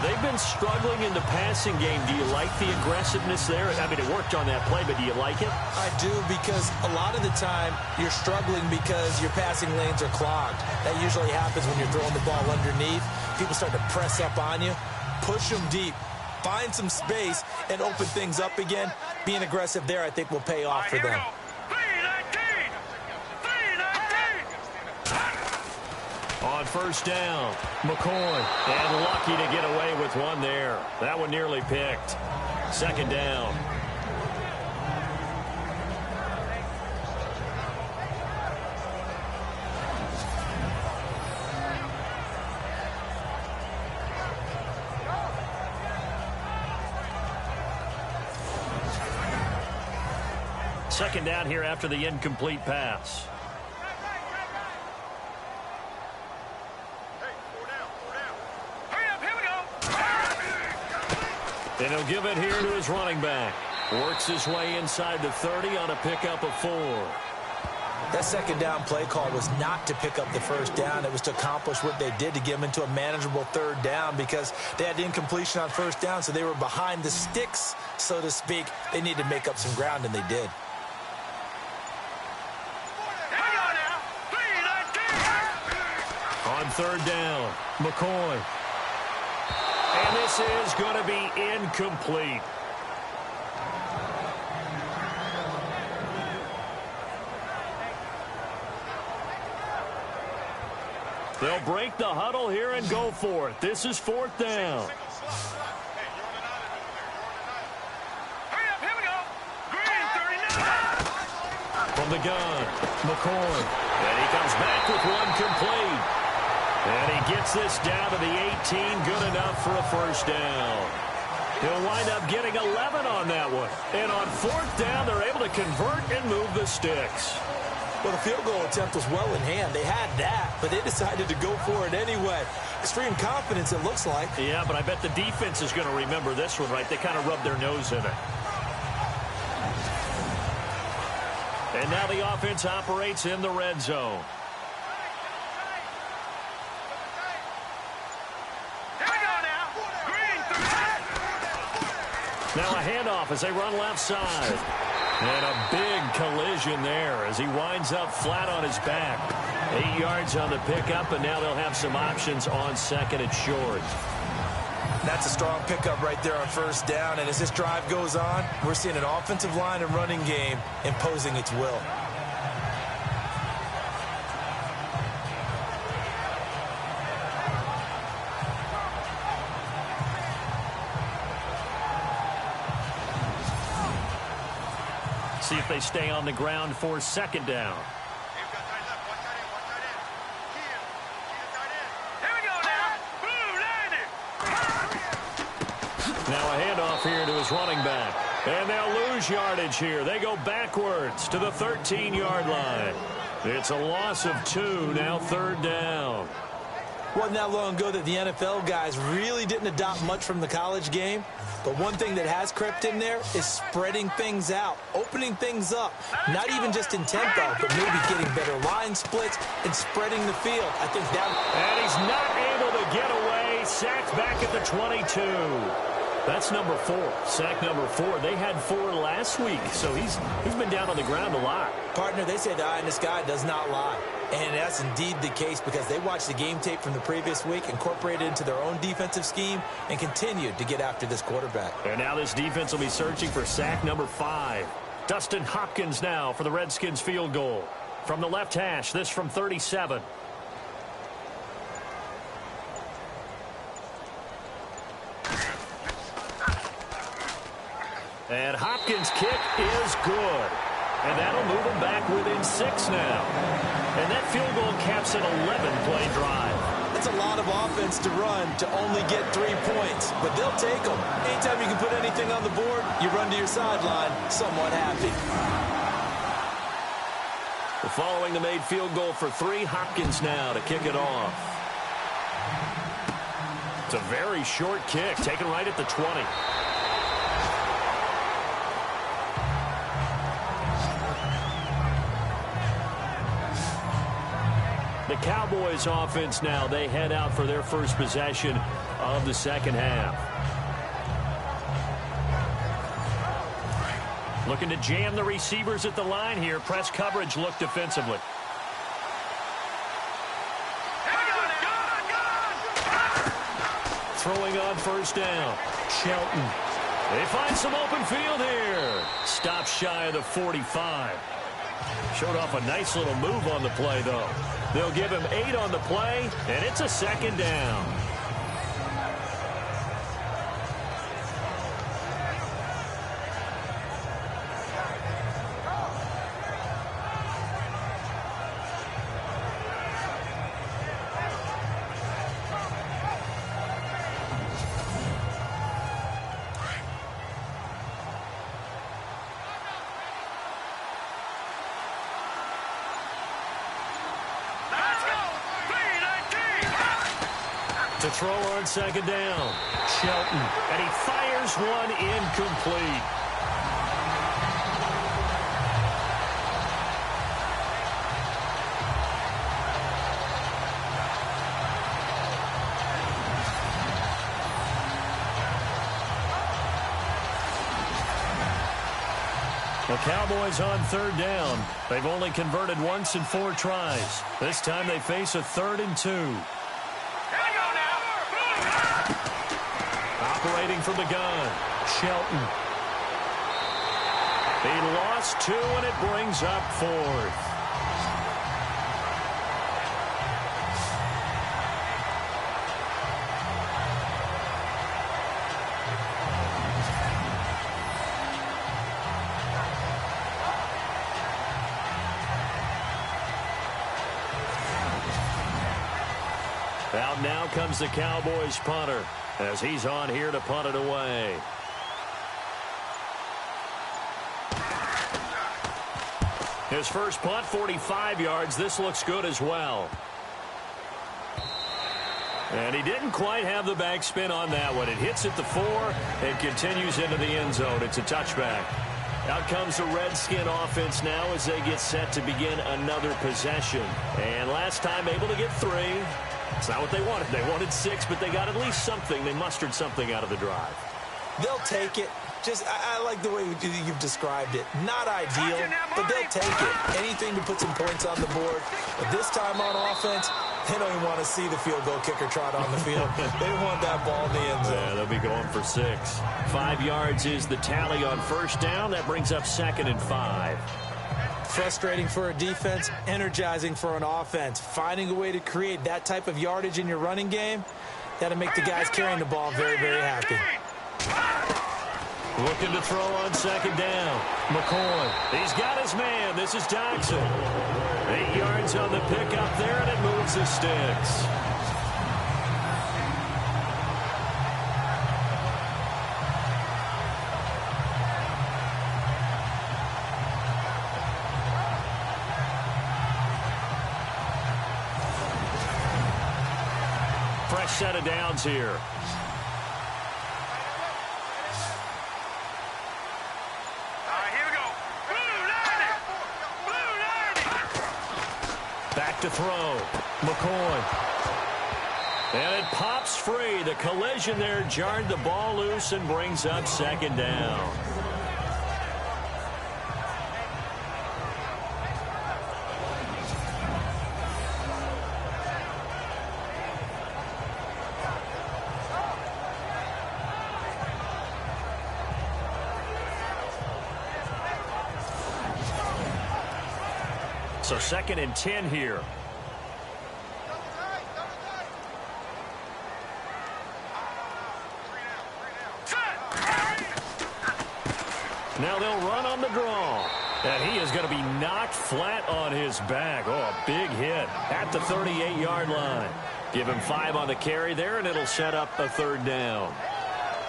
They've been struggling in the passing game. Do you like the aggressiveness there? I mean, it worked on that play, but do you like it? I do, because a lot of the time you're struggling because your passing lanes are clogged. That usually happens when you're throwing the ball underneath. People start to press up on you. Push them deep. Find some space and open things up again. Being aggressive there, I think, will pay off for them. On first down, McCoy, and lucky to get away with one there. That one nearly picked. Second down. Second down here after the incomplete pass. And he'll give it here to his running back. Works his way inside the 30 on a pickup of 4. That second down play call was not to pick up the first down. It was to accomplish what they did, to get them into a manageable third down, because they had incompletion on first down, so they were behind the sticks, so to speak. They needed to make up some ground, and they did. On third down, McCoy. And this is going to be incomplete. They'll break the huddle here and go for it. This is fourth down. From the gun, McCoy. And he comes back with one complete. And he gets this down to the 18, good enough for a first down. He'll wind up getting 11 on that one. And on fourth down, they're able to convert and move the sticks. Well, the field goal attempt was well in hand. They had that, but they decided to go for it anyway. Extreme confidence, it looks like. Yeah, but I bet the defense is going to remember this one, right? They kind of rubbed their nose in it. And now the offense operates in the red zone. Now a handoff as they run left side. And a big collision there as he winds up flat on his back. 8 yards on the pickup, and now they'll have some options on second and short. That's a strong pickup right there on first down. And as this drive goes on, we're seeing an offensive line and running game imposing its will. See if they stay on the ground for second down. Now a handoff here to his running back. And they'll lose yardage here. They go backwards to the 13-yard line. It's a loss of 2, now third down. Wasn't that long ago that the NFL guys really didn't adopt much from the college game. But one thing that has crept in there is spreading things out, opening things up, not even just in tempo, but maybe getting better line splits and spreading the field. I think that... And he's not able to get away. Sacked back at the 22. That's number 4. Sack number 4. They had 4 last week, so he's been down on the ground a lot. Partner, they say the eye in the sky does not lie. And that's indeed the case because they watched the game tape from the previous week, incorporated it into their own defensive scheme, and continued to get after this quarterback. And now this defense will be searching for sack number 5. Dustin Hopkins now for the Redskins field goal. From the left hash, this from 37. And Hopkins' kick is good. And that'll move them back within 6 now. And that field goal caps an 11-play drive. That's a lot of offense to run to only get 3 points, but they'll take them. Anytime you can put anything on the board, you run to your sideline somewhat happy. Following the made field goal for 3, Hopkins now to kick it off. It's a very short kick, taken right at the 20. The Cowboys offense now, they head out for their first possession of the second half. Looking to jam the receivers at the line here. Press coverage look defensively. Throwing on first down. Shelton. They find some open field here. Stop shy of the 45. Showed off a nice little move on the play, though. They'll give him 8 on the play, and it's a second down. To throw on second down, Shelton, and he fires one incomplete. The Cowboys on third down. They've only converted once in 4 tries. This time they face a 3rd and 2. Operating from the gun, Shelton. He lost 2, and it brings up 4th. Out now comes the Cowboys punter, as he's on here to punt it away. His first punt, 45 yards. This looks good as well. And he didn't quite have the backspin on that one. It hits at the 4 and continues into the end zone. It's a touchback. Out comes the Redskin offense now as they get set to begin another possession. And last time able to get 3. It's not what they wanted. They wanted 6, but they got at least something. They mustered something out of the drive. They'll take it. I like the way you've described it. Not ideal, but they'll take it. Anything to put some points on the board. But this time on offense, they don't even want to see the field goal kicker trot on the field. They want that ball in the end zone. Yeah, they'll be going for 6. 5 yards is the tally on first down. That brings up 2nd and 5. Frustrating for a defense, energizing for an offense. Finding a way to create that type of yardage in your running game, that'll make the guys carrying the ball very, very happy. Looking to throw on second down. McCoy. He's got his man. This is Jackson. 8 yards on the pickup there, and it moves the sticks. Fresh set of downs here. Back to throw. McCoy. And it pops free. The collision there jarred the ball loose and brings up second down. So second and 10 here. Now they'll run on the draw. And he is going to be knocked flat on his back. Oh, a big hit at the 38-yard line. Give him 5 on the carry there, and it'll set up a third down.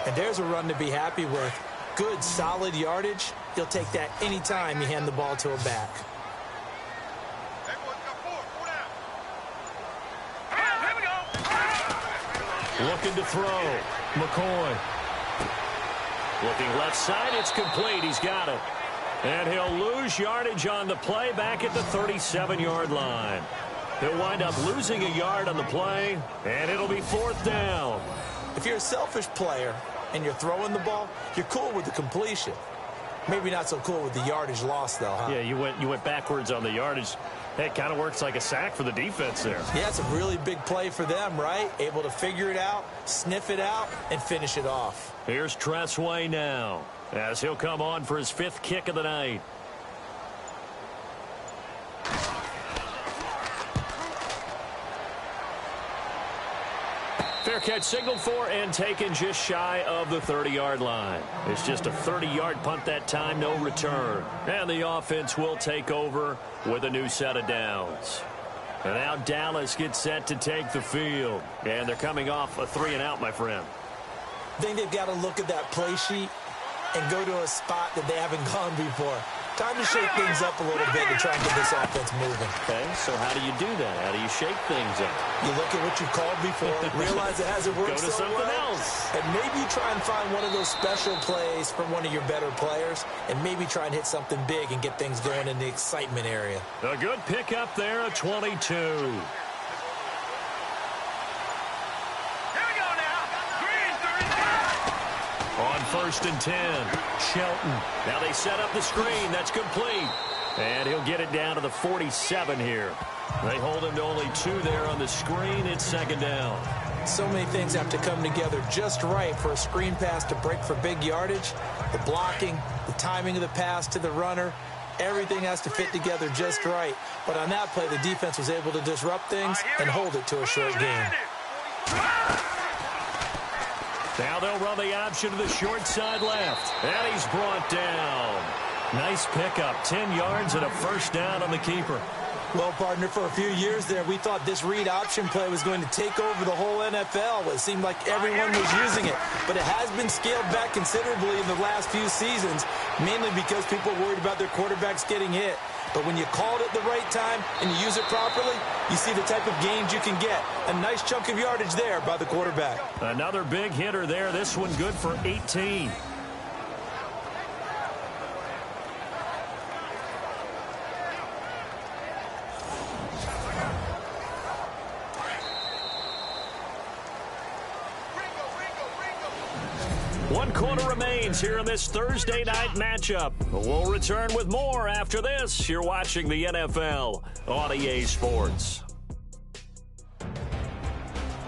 And there's a run to be happy with. Good, solid yardage. He'll take that anytime you hand the ball to a back. Looking to throw. McCoy. Looking left side. It's complete. He's got it. And he'll lose yardage on the play back at the 37-yard line. He'll wind up losing a yard on the play, and it'll be fourth down. If you're a selfish player and you're throwing the ball, you're cool with the completion. Maybe not so cool with the yardage loss, though, huh? Yeah, you went backwards on the yardage. Hey, it kind of works like a sack for the defense there. Yeah, it's a really big play for them, right? Able to figure it out, sniff it out, and finish it off. Here's Tressway now, as he'll come on for his 5th kick of the night. Fair catch signaled for and taken just shy of the 30-yard line. It's just a 30-yard punt that time, no return. And the offense will take over with a new set of downs. And now Dallas gets set to take the field. And they're coming off a 3-and-out, my friend. I think they've got to look at that play sheet and go to a spot that they haven't gone before. Time to shake things up a little bit to try and get this offense moving. Okay, so how do you do that? How do you shake things up? You look at what you've called before, realize it hasn't worked Go to so something well, else. and maybe try and find one of those special plays from one of your better players, and maybe try and hit something big and get things going in the excitement area. A good pickup there at 22. On 1st and 10, Shelton. Now they set up the screen. That's complete. And he'll get it down to the 47 here. They hold him to only 2 there on the screen. It's second down. So many things have to come together just right for a screen pass to break for big yardage. The blocking, the timing of the pass to the runner, everything has to fit together just right. But on that play, the defense was able to disrupt things and hold it to a short gain. Now they'll run the option to the short side left. And he's brought down. Nice pickup. 10 yards and a first down on the keeper. Well, partner, for a few years there, we thought this read option play was going to take over the whole NFL. It seemed like everyone was using it. But it has been scaled back considerably in the last few seasons, mainly because people are worried about their quarterbacks getting hit. But when you call it at the right time and you use it properly, you see the type of gains you can get. A nice chunk of yardage there by the quarterback. Another big hitter there. This one good for 18. One quarter remains here in this Thursday night matchup. We'll return with more after this. You're watching the NFL on EA Sports.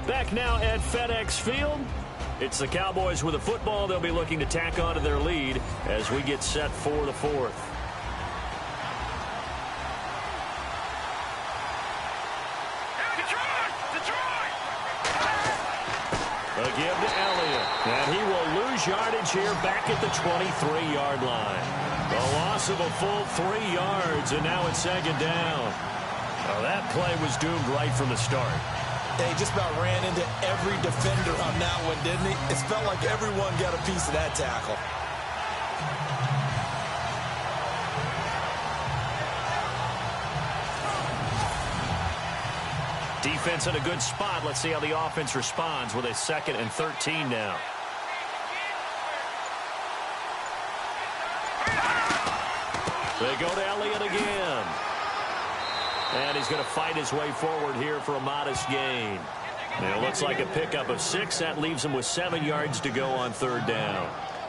Back now at FedEx Field. It's the Cowboys with the football. They'll be looking to tack on to their lead as we get set for the 4th. A give to Elliott. And he will lose yardage here back at the 23-yard line. A loss of a full 3 yards, and now it's second down. Well, that play was doomed right from the start. They just about ran into every defender on that one, didn't he? It felt like everyone got a piece of that tackle. Defense in a good spot. Let's see how the offense responds with a 2nd and 13 now. They go to Elliott again. And he's going to fight his way forward here for a modest gain. It looks like a pickup of 6. That leaves him with 7 yards to go on third down.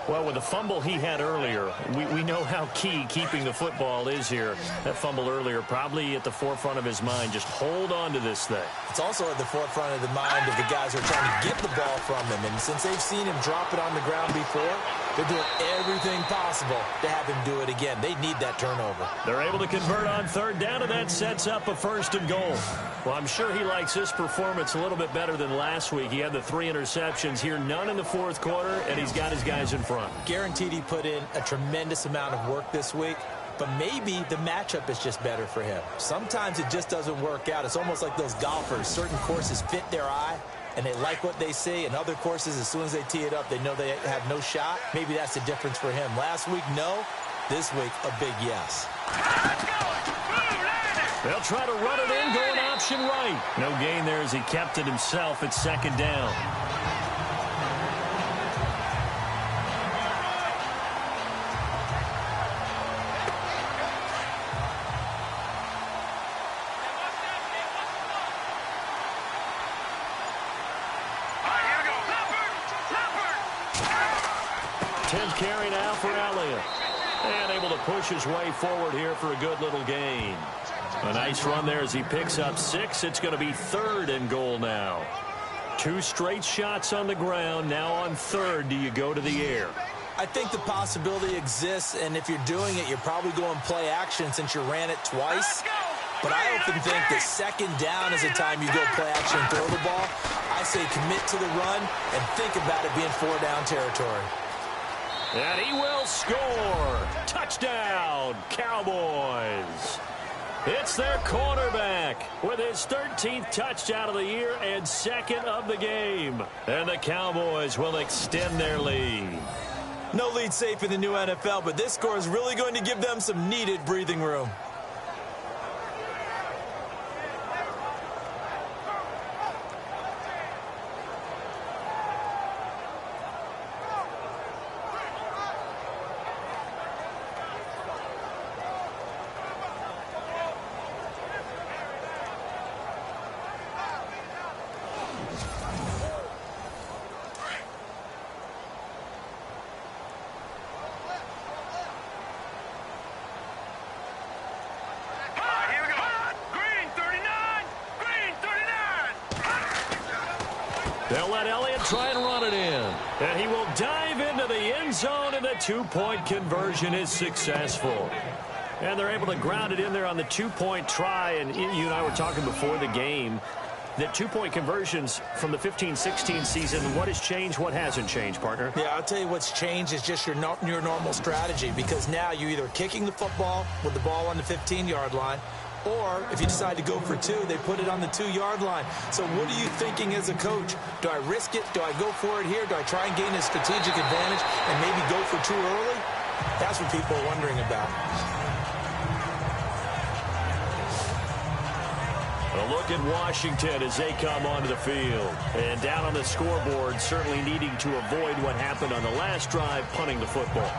Well, with the fumble he had earlier, we know how key keeping the football is here. That fumble earlier probably at the forefront of his mind. Just hold on to this thing. It's also at the forefront of the mind of the guys who are trying to get the ball from him. And since they've seen him drop it on the ground before, they're doing everything possible to have him do it again. They need that turnover. They're able to convert on third down, and that sets up a 1st and goal. Well, I'm sure he likes this performance a little bit better than last week. He had the 3 interceptions here, none in the fourth quarter, and he's got his guys in front. Guaranteed he put in a tremendous amount of work this week, but maybe the matchup is just better for him. Sometimes it just doesn't work out. It's almost like those golfers. Certain courses fit their eye, and they like what they see. And other courses, as soon as they tee it up, they know they have no shot. Maybe that's the difference for him. Last week, no. This week, a big yes. They'll try to run it in, going option right. No gain there as he kept it himself at 2nd down. Carry now for Elliott. And able to push his way forward here for a good little gain. A nice run there as he picks up 6. It's going to be 3rd and goal now. 2 straight shots on the ground. Now on 3rd, do you go to the air? I think the possibility exists, and if you're doing it, you're probably going play action since you ran it twice. But I often think that 2nd down is the time you go play action and throw the ball. I say commit to the run and think about it being 4-down territory. And he will score. Touchdown, Cowboys. It's their quarterback with his 13th touchdown of the year and 2nd of the game. And the Cowboys will extend their lead. No lead safe in the new NFL, but this score is really going to give them some needed breathing room. They'll let Elliott try and run it in. And he will dive into the end zone, and the 2-point conversion is successful. And they're able to ground it in there on the 2-point try. And you and I were talking before the game that 2-point conversions from the 15-16 season, what has changed, what hasn't changed, partner? Yeah, I'll tell you what's changed is just your normal strategy, because now you're either kicking the football with the ball on the 15-yard line, or if you decide to go for 2, they put it on the 2-yard line. So what are you thinking as a coach? Do I risk it? Do I go for it here? Do I try and gain a strategic advantage and maybe go for 2 early? That's what people are wondering about. A look at Washington as they come onto the field. And down on the scoreboard, certainly needing to avoid what happened on the last drive, punting the football.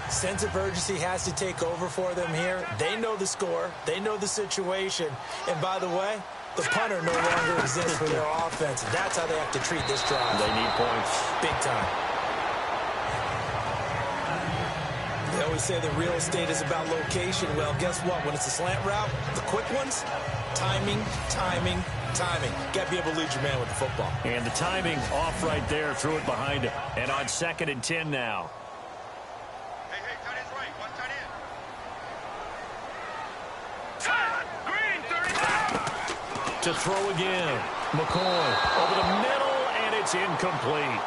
Sense of urgency has to take over for them here. They know the score. They know the situation. And by the way, the punter no longer exists for their offense. That's how they have to treat this drive. They need points. Big time. They always say the real estate is about location. Well, guess what? When it's a slant route, the quick ones, timing, timing, timing. Got to be able to lead your man with the football. And the timing off right there. Threw it behind him. And on 2nd and 10 now. To throw again. McCoy over the middle, and it's incomplete.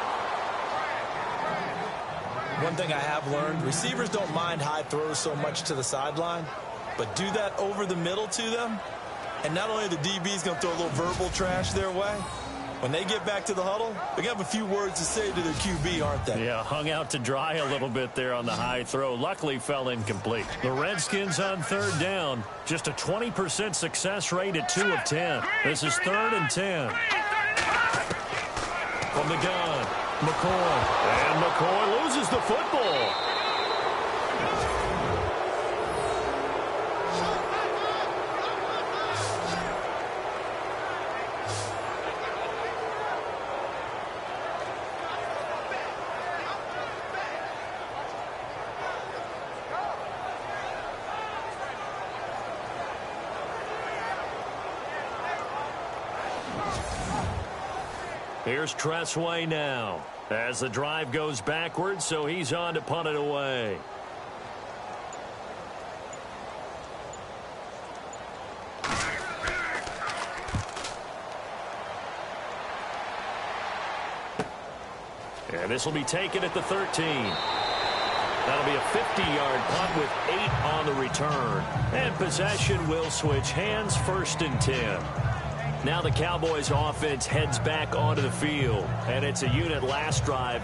One thing I have learned, receivers don't mind high throws so much to the sideline, but do that over the middle to them, and not only the DB's going to throw a little verbal trash their way, when they get back to the huddle, they're going to have a few words to say to their QB, aren't they? Yeah, hung out to dry a little bit there on the high throw. Luckily fell incomplete. The Redskins on 3rd down. Just a 20% success rate at 2 of 10. This is 3rd and 10. From the gun, McCoy. And McCoy loses the football. Here's Tressway now as the drive goes backwards, so he's on to punt it away. And this will be taken at the 13. That'll be a 50-yard punt with 8 on the return. And possession will switch hands, 1st and 10. Now the Cowboys offense heads back onto the field. And it's a unit last drive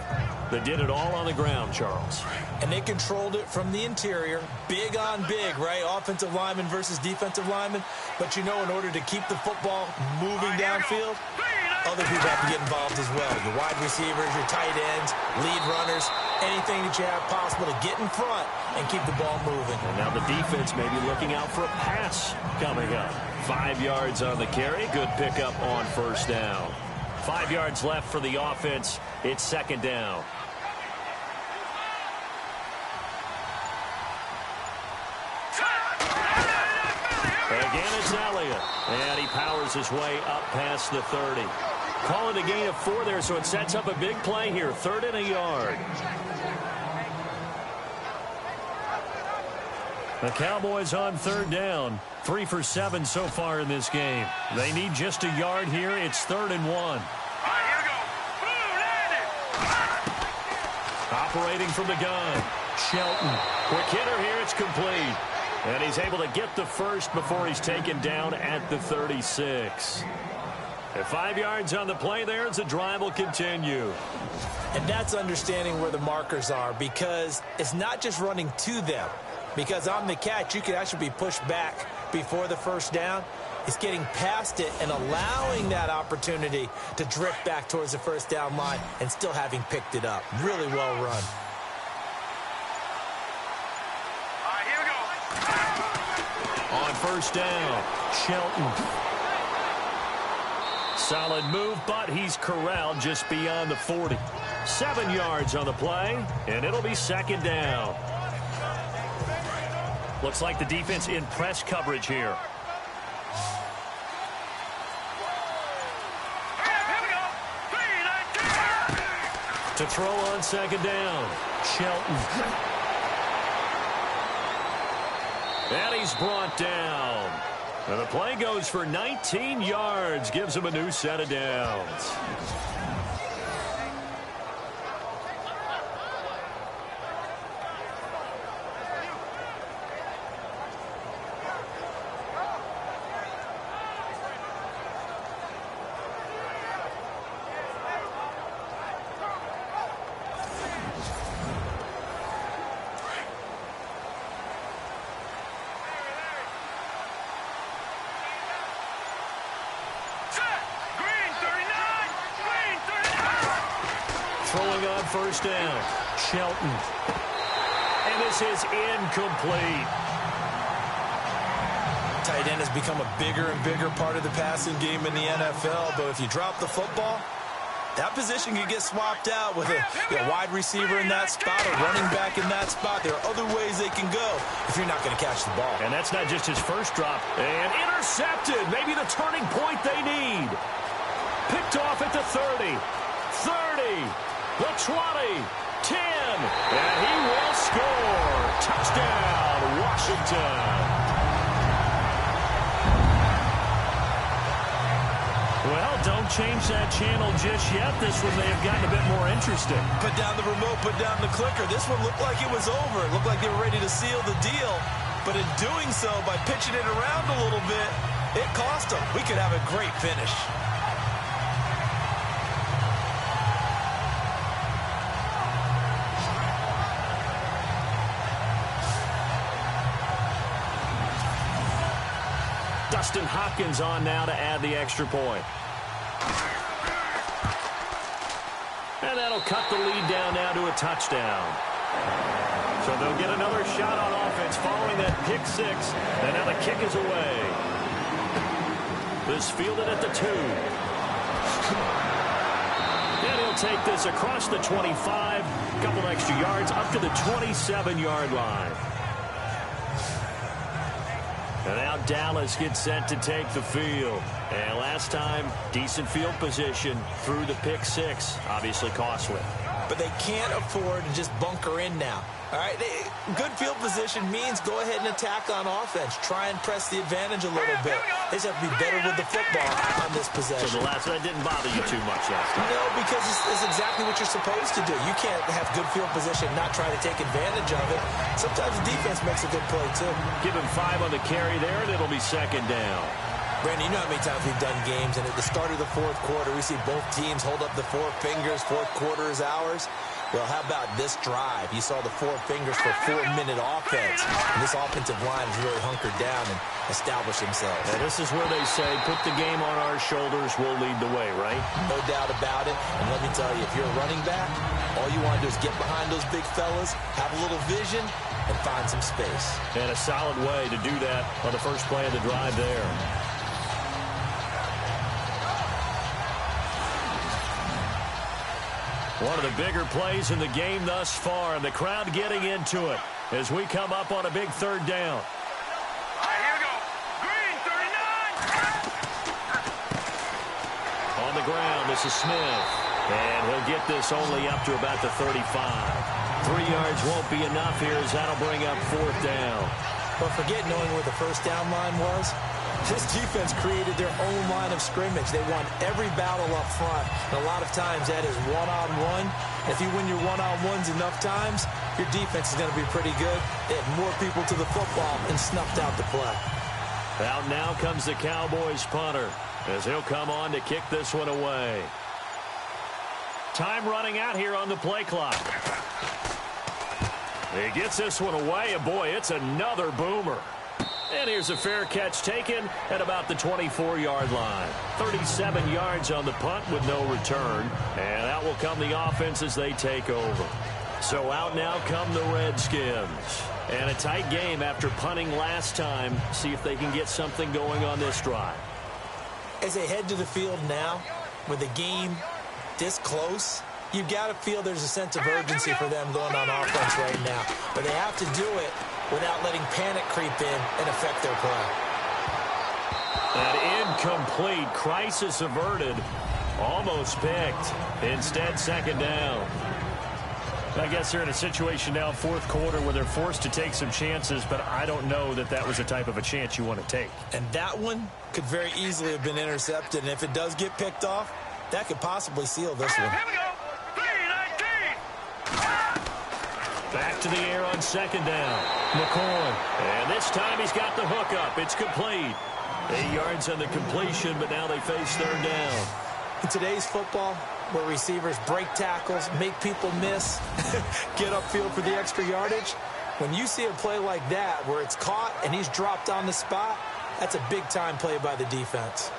that did it all on the ground, Charles. And they controlled it from the interior. Big on big, right? Offensive lineman versus defensive lineman. But you know, in order to keep the football moving downfield, other people have to get involved as well. Your wide receivers, your tight ends, lead runners, anything that you have possible to get in front and keep the ball moving. And now the defense may be looking out for a pass coming up. 5 yards on the carry. Good pickup on 1st down. 5 yards left for the offense. It's 2nd down. Again, it's Elliott. And he powers his way up past the 30. Call it a gain of 4 there, so it sets up a big play here. 3rd and a yard. The Cowboys on 3rd down. 3 for 7 so far in this game. They need just a yard here. It's 3rd and 1. Operating from the gun. Shelton. Quick hitter here. It's complete. And he's able to get the first before he's taken down at the 36. And 5 yards on the play there as the drive will continue. And that's understanding where the markers are, because it's not just running to them. Because on the catch, you could actually be pushed back before the 1st down. It's getting past it and allowing that opportunity to drift back towards the 1st down line and still having picked it up. Really well run. On 1st down, Shelton. Solid move, but he's corralled just beyond the 40. 7 yards on the play, and it'll be 2nd down. Looks like the defense in press coverage here. To throw on 2nd down, Shelton. And he's brought down. And the play goes for 19 yards, gives him a new set of downs. Throwing on 1st down, Shelton. And this is incomplete. Tight end has become a bigger and bigger part of the passing game in the NFL, but if you drop the football, that position can get swapped out with a wide receiver in that spot, a running back in that spot. There are other ways they can go if you're not going to catch the ball. And that's not just his first drop. And intercepted. Maybe the turning point they need. Picked off at the 30. 30. The 20, 10, and he will score. Touchdown, Washington. Well, don't change that channel just yet. This one may have gotten a bit more interesting. Put down the remote, put down the clicker. This one looked like it was over. It looked like they were ready to seal the deal. But in doing so, by pitching it around a little bit, it cost them. We could have a great finish. Dustin Hopkins on now to add the extra point. And that'll cut the lead down now to a touchdown. So they'll get another shot on offense following that pick 6. And now the kick is away. This fielded at the 2. And he'll take this across the 25. A couple extra yards up to the 27-yard line. And now Dallas gets set to take the field. And last time, decent field position through the pick six. Obviously costly. But they can't afford to just bunker in now. All right, good field position means go ahead and attack on offense. Try and press the advantage a little bit. They just have to be better with the football on this possession. So that didn't bother you too much last time? No, because it's exactly what you're supposed to do. You can't have good field position and not try to take advantage of it. Sometimes the defense makes a good play, too. Give him 5 on the carry there, and it'll be second down. Brandon, you know how many times we've done games, and at the start of the fourth quarter, we see both teams hold up the 4 fingers, fourth quarter is ours. Well, how about this drive? You saw the 4 fingers for 4-minute offense. And this offensive line is really hunkered down and established themselves. And this is where they say, put the game on our shoulders, we'll lead the way, right? No doubt about it. And let me tell you, if you're a running back, all you want to do is get behind those big fellas, have a little vision, and find some space. And a solid way to do that on the first play of the drive there. One of the bigger plays in the game thus far, and the crowd getting into it as we come up on a big third down. All right, here we go. Green, 39. On the ground, this is Smith. And he'll get this only up to about the 35. 3 yards won't be enough here as that'll bring up 4th down. But forget knowing where the first down line was. This defense created their own line of scrimmage. They won every battle up front. And a lot of times that is one-on-one. If you win your one-on-ones enough times, your defense is going to be pretty good. They had more people to the football and snuffed out the play. Out now comes the Cowboys punter as he'll come on to kick this one away. Time running out here on the play clock. He gets this one away, and boy, it's another boomer. And here's a fair catch taken at about the 24-yard line. 37 yards on the punt with no return. And out will come the offense as they take over. So out now come the Redskins. And a tight game after punting last time. See if they can get something going on this drive. As they head to the field now, with the game this close, you've got to feel there's a sense of urgency for them going on offense right now. But they have to do it without letting panic creep in and affect their play. An incomplete, crisis averted, almost picked. Instead, second down. I guess they're in a situation now, fourth quarter, where they're forced to take some chances, but I don't know that that was the type of a chance you want to take. And that one could very easily have been intercepted, and if it does get picked off, that could possibly seal this one. Here we go. 3-19. Back to the air on second down. McCoy. And this time he's got the hook up. It's complete. 8 yards on the completion, but now they face third down. In today's football, where receivers break tackles, make people miss, get upfield for the extra yardage, when you see a play like that where it's caught and he's dropped on the spot, that's a big-time play by the defense.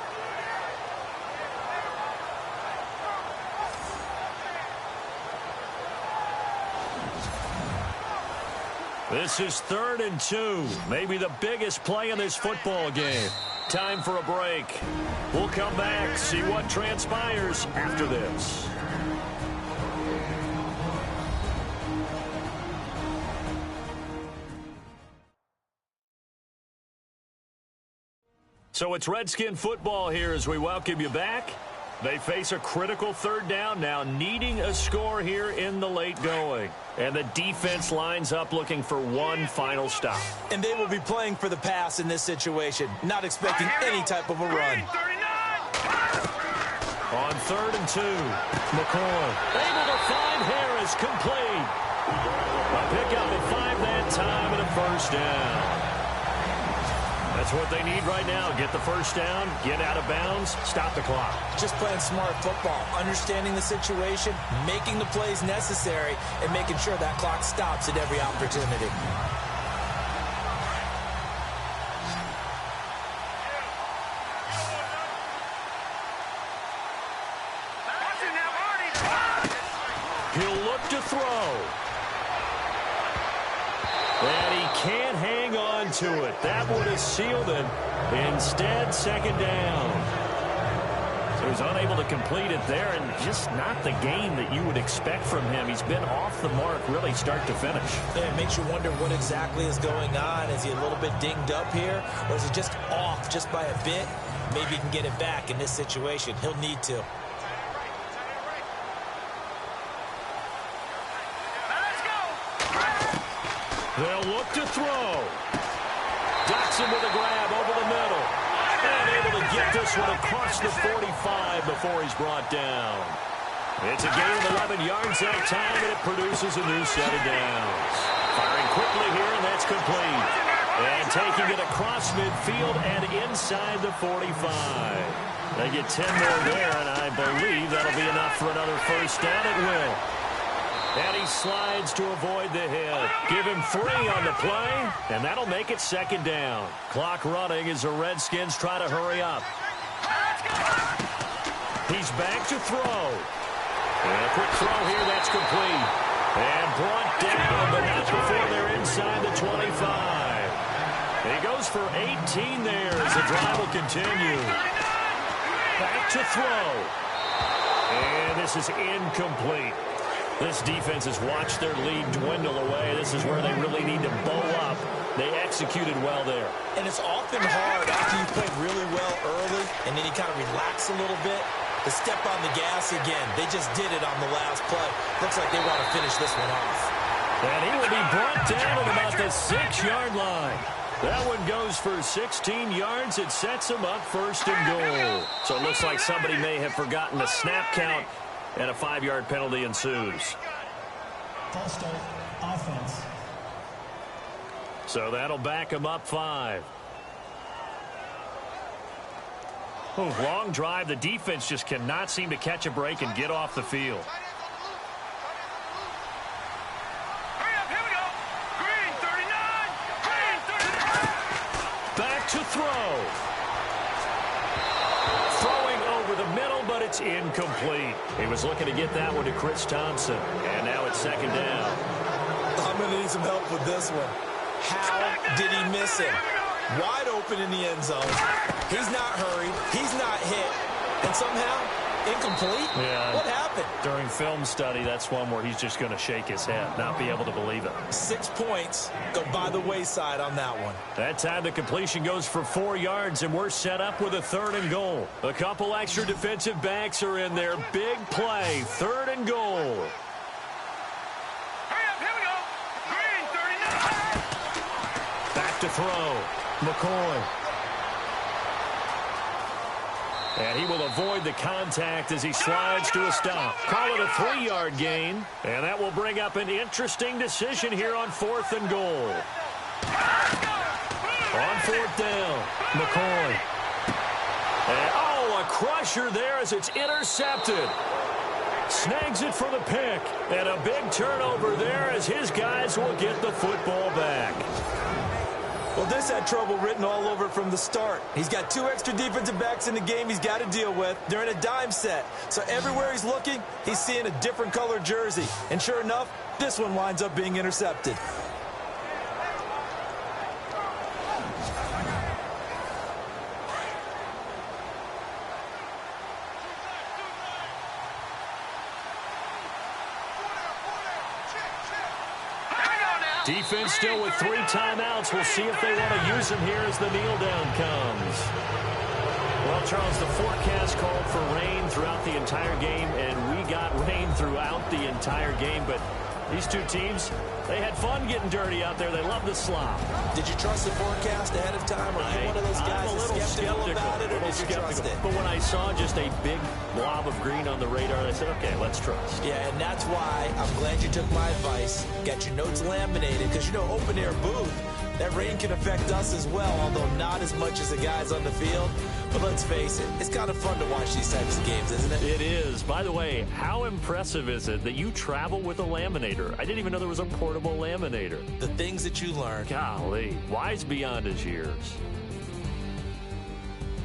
This is 3rd and 2. Maybe the biggest play in this football game. Time for a break. We'll come back, see what transpires after this. So it's Redskin football here as we welcome you back. They face a critical third down now, needing a score here in the late going. And the defense lines up looking for one final stop. And they will be playing for the pass in this situation, not expecting any type of a run. On 3rd and 2, McCoy able to find Harris, complete. A pickup of 5 that time and a first down. That's what they need right now. Get the first down, get out of bounds, stop the clock. Just playing smart football, understanding the situation, making the plays necessary, and making sure that clock stops at every opportunity. He'll look to throw. And he can't hang on to it. That would have sealed him. Instead, second down. He was unable to complete it there, and just not the game that you would expect from him. He's been off the mark really start to finish. Yeah, it makes you wonder what exactly is going on. Is he a little bit dinged up here, or is he just off just by a bit? Maybe he can get it back in this situation. He'll need to. They'll look to throw. Dotson with a grab over the middle. And able to get this one across the 45 before he's brought down. It's a gain of 11 yards that time, and it produces a new set of downs. Firing quickly here, and that's complete. And taking it across midfield and inside the 45. They get 10 more there, and I believe that'll be enough for another first down. It will. And he slides to avoid the hit. Give him 3 on the play, and that'll make it second down. Clock running as the Redskins try to hurry up. He's back to throw. And a quick throw here, that's complete. And brought down, but not before they're inside the 25. He goes for 18 there as the drive will continue. Back to throw. And this is incomplete. This defense has watched their lead dwindle away. This is where they really need to bow up. They executed well there. And it's often hard after you played really well early and then you kind of relax a little bit to step on the gas again. They just did it on the last play. Looks like they want to finish this one off. And he will be brought down at about the 6-yard line. That one goes for 16 yards. It sets him up first and goal. So it looks like somebody may have forgotten the snap count, and a 5-yard penalty ensues. False start, offense. So that'll back him up 5. Oh, long drive. The defense just cannot seem to catch a break and get off the field. Hurry up, here we go. Green 39. Green 39. Back to throw. Throwing over the middle, but it's incomplete. He was looking to get that one to Chris Thompson. And now it's second down. I'm going to need some help with this one. How did he miss him? Wide open in the end zone. He's not hurried. He's not hit. And somehow, incomplete? Yeah. What happened? During film study, that's one where he's just going to shake his head, not be able to believe it. 6 points go by the wayside on that one. That time the completion goes for 4 yards, and we're set up with a 3rd and goal. A couple extra defensive backs are in there. Big play, 3rd and goal. Hurry up, here we go. Green 39. Back to throw. McCoy. And he will avoid the contact as he slides to a stop. Call it a 3-yard gain. And that will bring up an interesting decision here on 4th and goal. On 4th down, McCoy. And, oh, a crusher there as it's intercepted. Snags it for the pick. And a big turnover there as his guys will get the football back. Well, this had trouble written all over it from the start. He's got 2 extra defensive backs in the game he's got to deal with. They're in a dime set. So everywhere he's looking, he's seeing a different color jersey. And sure enough, this one winds up being intercepted. Defense still with 3 timeouts. We'll see if they want to use them here as the kneel down comes. Well, Charles, the forecast called for rain throughout the entire game, and we got rain throughout the entire game. But these two teams, they had fun getting dirty out there. They love the slop. Did you trust the forecast ahead of time? Or are you one of those guys I'm a little skeptical about it, or did you trust it? But when I saw just a big blob of green on the radar, I said, okay, let's trust. Yeah, and that's why I'm glad you took my advice. Got your notes laminated, because, you know, open air booth, that rain can affect us as well, although not as much as the guys on the field. But let's face it, it's kind of fun to watch these types of games, isn't it? It is. By the way, how impressive is it that you travel with a laminator? I didn't even know there was a portable laminator. The things that you learn. Golly, wise beyond his years.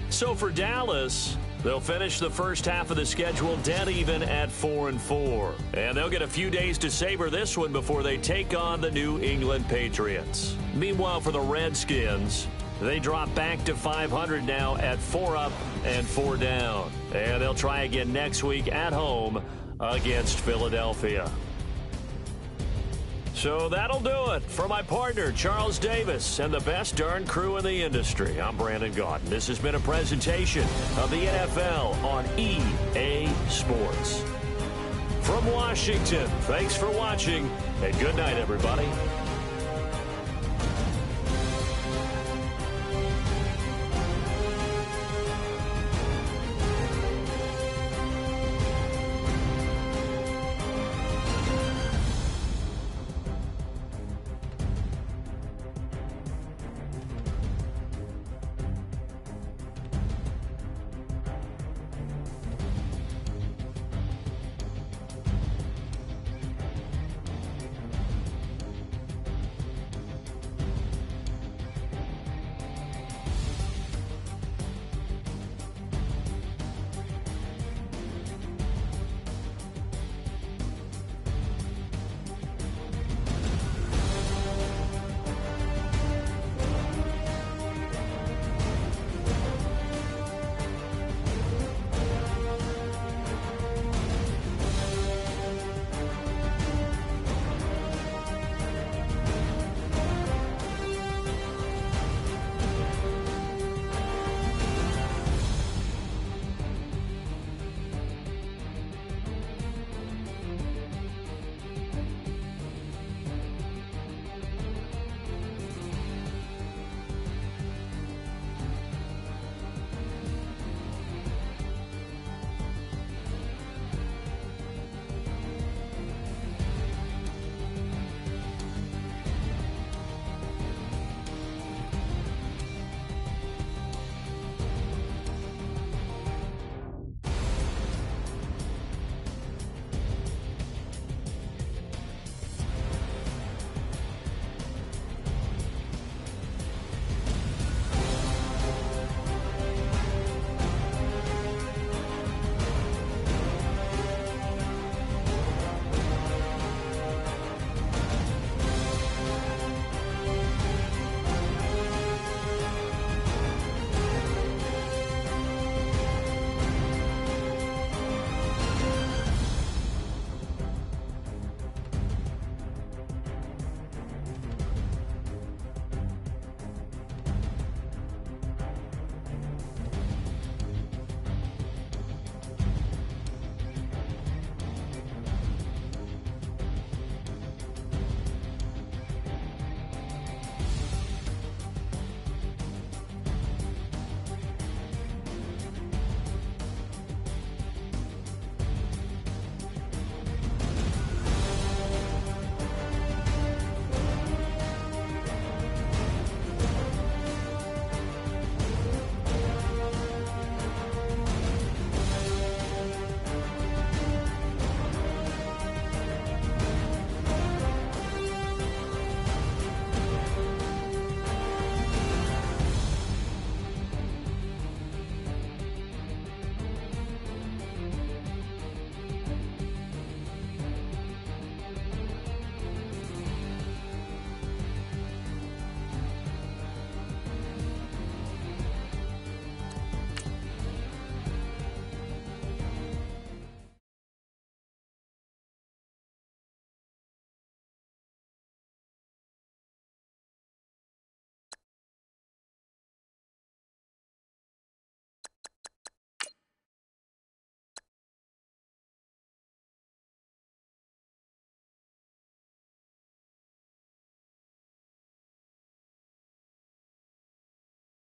So for Dallas, they'll finish the first half of the schedule dead even at 4-4. And they'll get a few days to savor this one before they take on the New England Patriots. Meanwhile, for the Redskins, They drop back to 500 now at 4 up and 4 down. And they'll try again next week at home against Philadelphia. So that'll do it for my partner, Charles Davis, and the best darn crew in the industry. I'm Brandon Gaudin. This has been a presentation of the NFL on EA Sports. From Washington, thanks for watching, and good night, everybody.